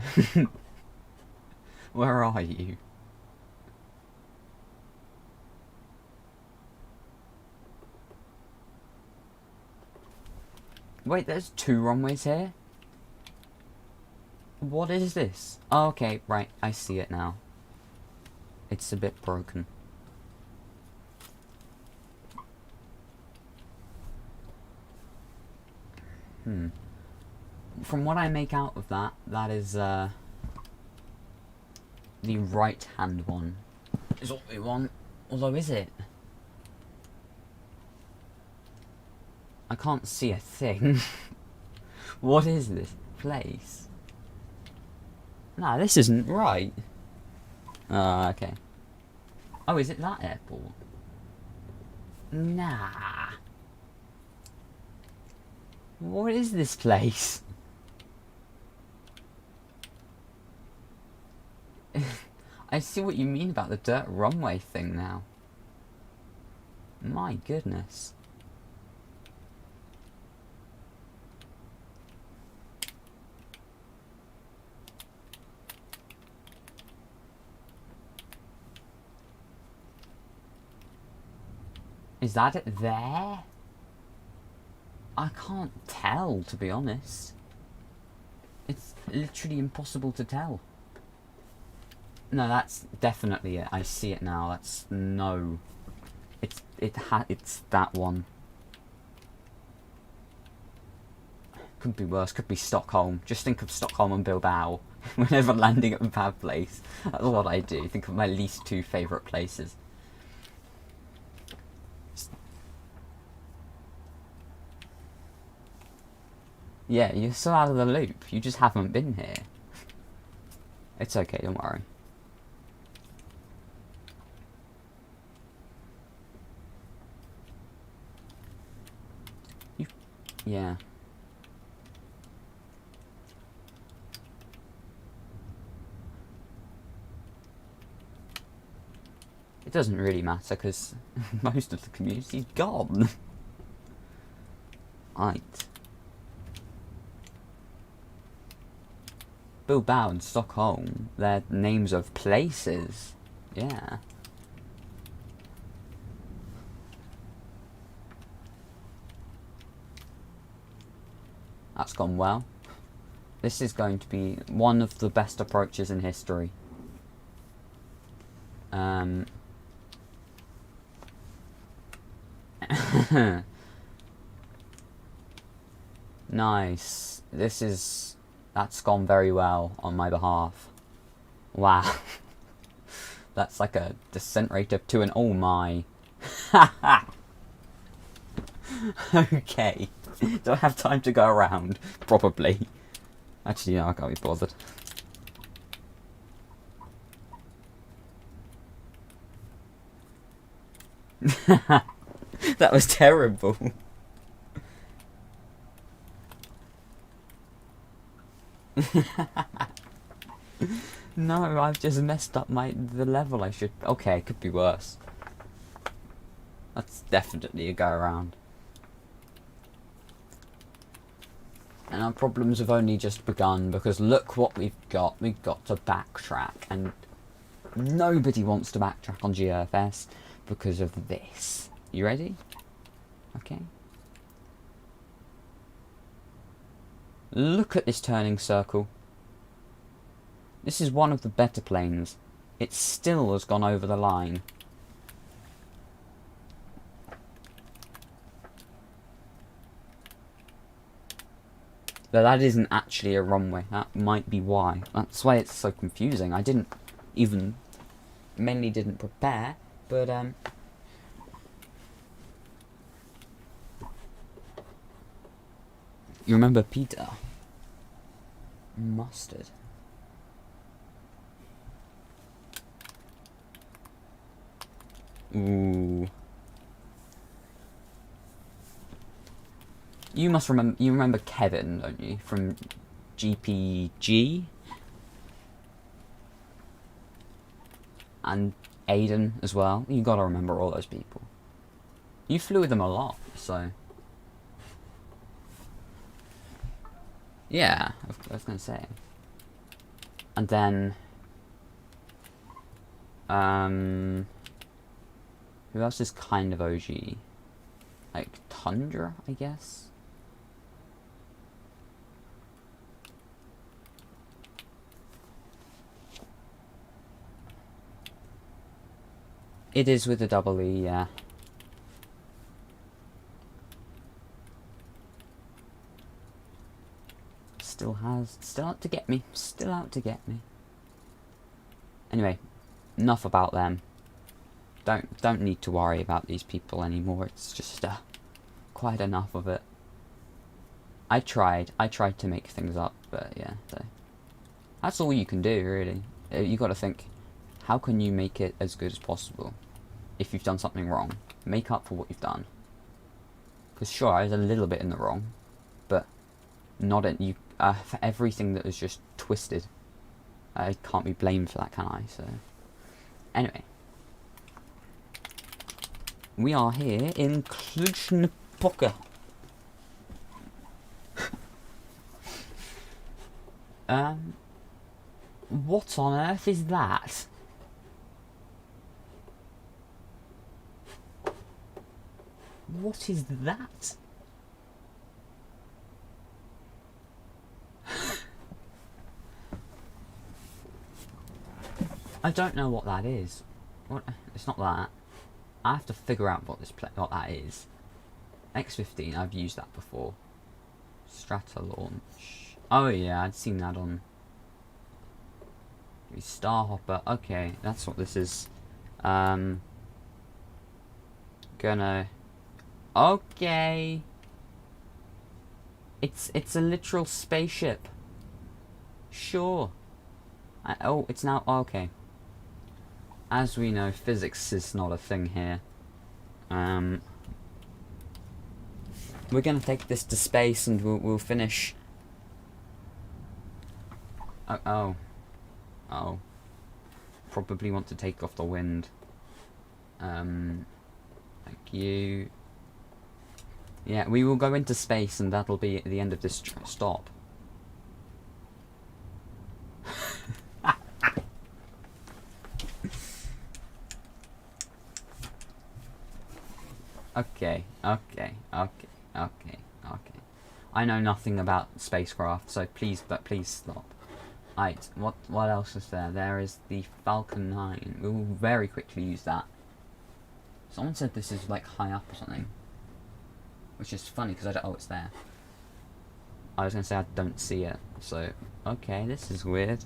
Where are you? Wait, there's 2 runways here? What is this? Oh, okay, right, I see it now. It's a bit broken. From what I make out of that, that is, the right-hand one. Is what we want. Although, is it? I can't see a thing. What is this place? Nah, this isn't right. Okay. Oh, is it that airport? Nah. What is this place? I see what you mean about the dirt runway thing now. My goodness. Is that it there? I can't tell, to be honest. It's literally impossible to tell. No, that's definitely it. I see it now. That's no. It's that one. Could be worse. Could be Stockholm. Just think of Stockholm and Bilbao whenever landing at a bad place. That's what I do. Think of my least 2 favourite places. Yeah, you're so out of the loop. You just haven't been here. It's okay, don't worry. Yeah. It doesn't really matter, because most of the community's gone. Right. Bilbao and Stockholm, they're names of places. Yeah. That's gone well. This is going to be one of the best approaches in history. Nice. That's gone very well on my behalf. Wow. That's like a descent rate of 2 and oh my. Okay. Do I have time to go around? Probably. Actually, no, I can't be bothered. That was terrible. No, I've just messed up the level I should... Okay, it could be worse. That's definitely a go around. And our problems have only just begun, because look what we've got. We've got to backtrack, and nobody wants to backtrack on GFS because of this. You ready? Okay. Look at this turning circle. This is one of the better planes. It still has gone over the line. But that isn't actually a runway. That might be why. That's why it's so confusing. I mainly didn't prepare, but you remember Peter? Mustard. Ooh. You remember Kevin, don't you? From GPG? And Aiden as well. You gotta remember all those people. You flew with them a lot, so... Yeah, I was gonna say. And then... who else is kind of OG? Like, Tundra, I guess? It is with a double E, yeah. Still out to get me. Still out to get me. Anyway, enough about them. Don't need to worry about these people anymore. It's just quite enough of it. I tried to make things up, but yeah, that's all you can do, really. You got to think, how can you make it as good as possible? If you've done something wrong, make up for what you've done. Because sure, I was a little bit in the wrong, but not for everything that was just twisted. I can't be blamed for that, can I? So, anyway. We are here in Cluj-Napoca. What on earth is that? What is that? I don't know what that is. What? It's not that. I have to figure out what what that is. X15, I've used that before. Strata launch. Oh yeah, I'd seen that on Starhopper. Okay, that's what this is. Gonna. Okay. It's a literal spaceship. Sure. Oh, it's now okay. As we know, physics is not a thing here. We're gonna take this to space and we'll finish. Oh. Probably want to take off the wind. Thank you. Yeah, we will go into space and that'll be at the end of this stop. Okay, okay, okay, okay, okay. I know nothing about spacecraft, so please stop. Right, what else is there? There is the Falcon 9. We will very quickly use that. Someone said this is like high up or something. Which is funny because I don't... Oh, it's there. I was going to say I don't see it. So, okay, this is weird.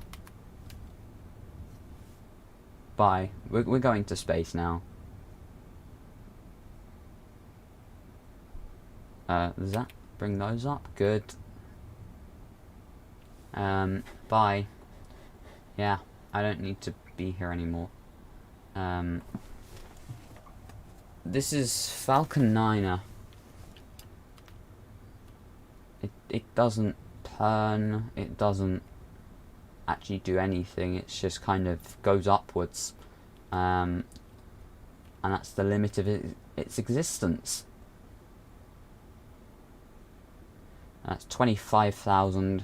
Bye. We're going to space now. Does that bring those up? Good. Bye. Yeah, I don't need to be here anymore. This is Falcon 9er. It doesn't turn, it doesn't actually do anything, it's just kind of goes upwards. And that's the limit of its existence. That's 25,000.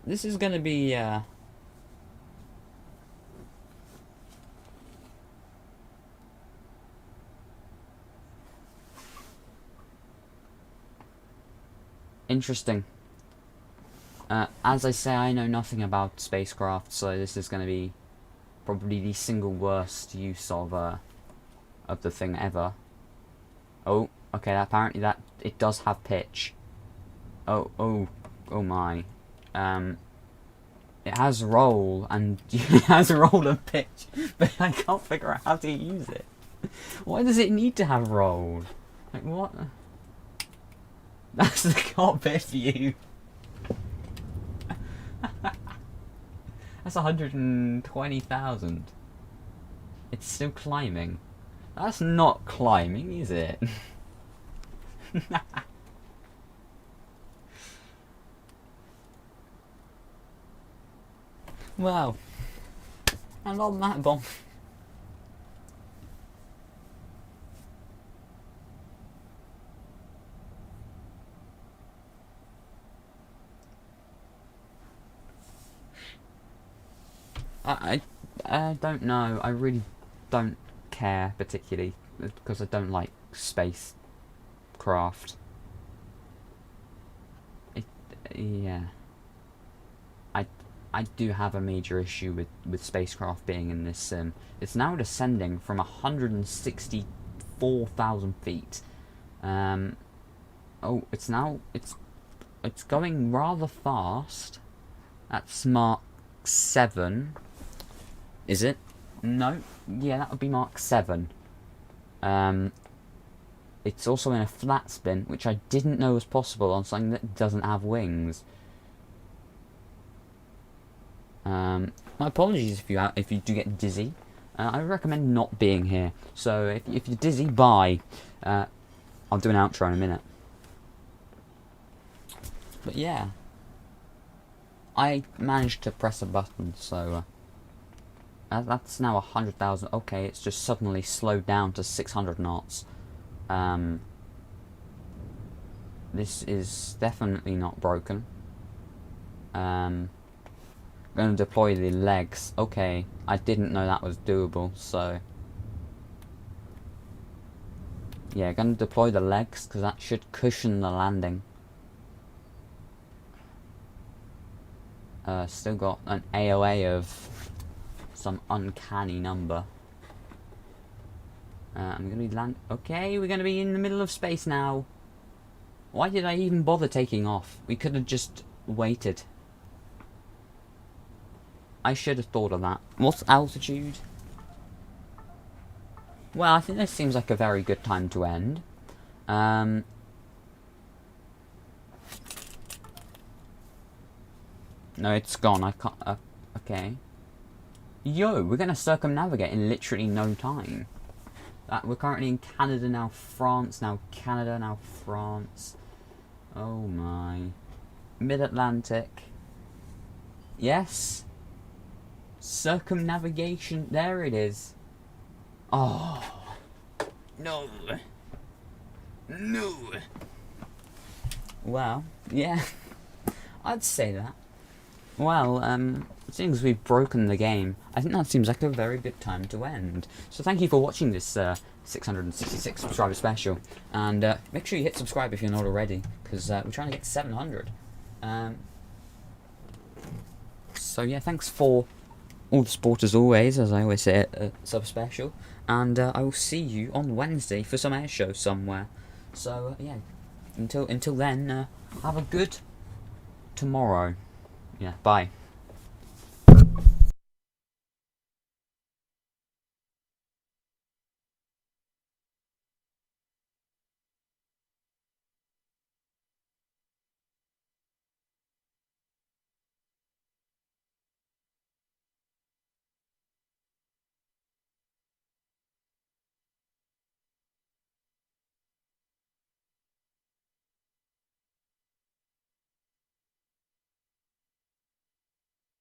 This is going to be interesting. As I say, I know nothing about spacecraft, so this is going to be probably the single worst use of the thing ever. Oh, okay. Apparently that it does have pitch. Oh my. It has roll and it has roll and pitch, but I can't figure out how to use it. Why does it need to have roll? Like what? That's the cockpit view. That's 120,000. It's still climbing. That's not climbing, is it? Wow. And on that bomb. I don't know. I really don't care particularly because I don't like space craft. Yeah. I do have a major issue with spacecraft being in this sim. It's now descending from 164,000 feet. Oh, it's going rather fast. That's Mark 7. Is it? No. Yeah, that would be Mark 7. It's also in a flat spin, which I didn't know was possible on something that doesn't have wings. My apologies if you do get dizzy. I recommend not being here. So if you're dizzy, bye. I'll do an outro in a minute. But yeah, I managed to press a button, so that's now 100,000. Okay, it's just suddenly slowed down to 600 knots. This is definitely not broken. I'm going to deploy the legs. Okay, I didn't know that was doable, so yeah, going to deploy the legs because that should cushion the landing. Still got an AOA of some uncanny number. I'm going to be okay, we're going to be in the middle of space now. Why did I even bother taking off? We could have just waited. I should have thought of that. What's altitude? Well, I think this seems like a very good time to end. No, it's gone. I can't... okay. Yo, we're going to circumnavigate in literally no time. We're currently in Canada, now France, now Canada, now France. Oh my. Mid-Atlantic. Yes. Circumnavigation. There it is. Oh. No. Well, yeah. I'd say that. Well, seeing as we've broken the game, I think that seems like a very good time to end. So thank you for watching this 666 subscriber special, and make sure you hit subscribe if you're not already, because we're trying to get to 700. So yeah, thanks for all the support as always, as I always say at sub special, and I will see you on Wednesday for some air show somewhere. So yeah, until then, have a good tomorrow. Yeah, bye.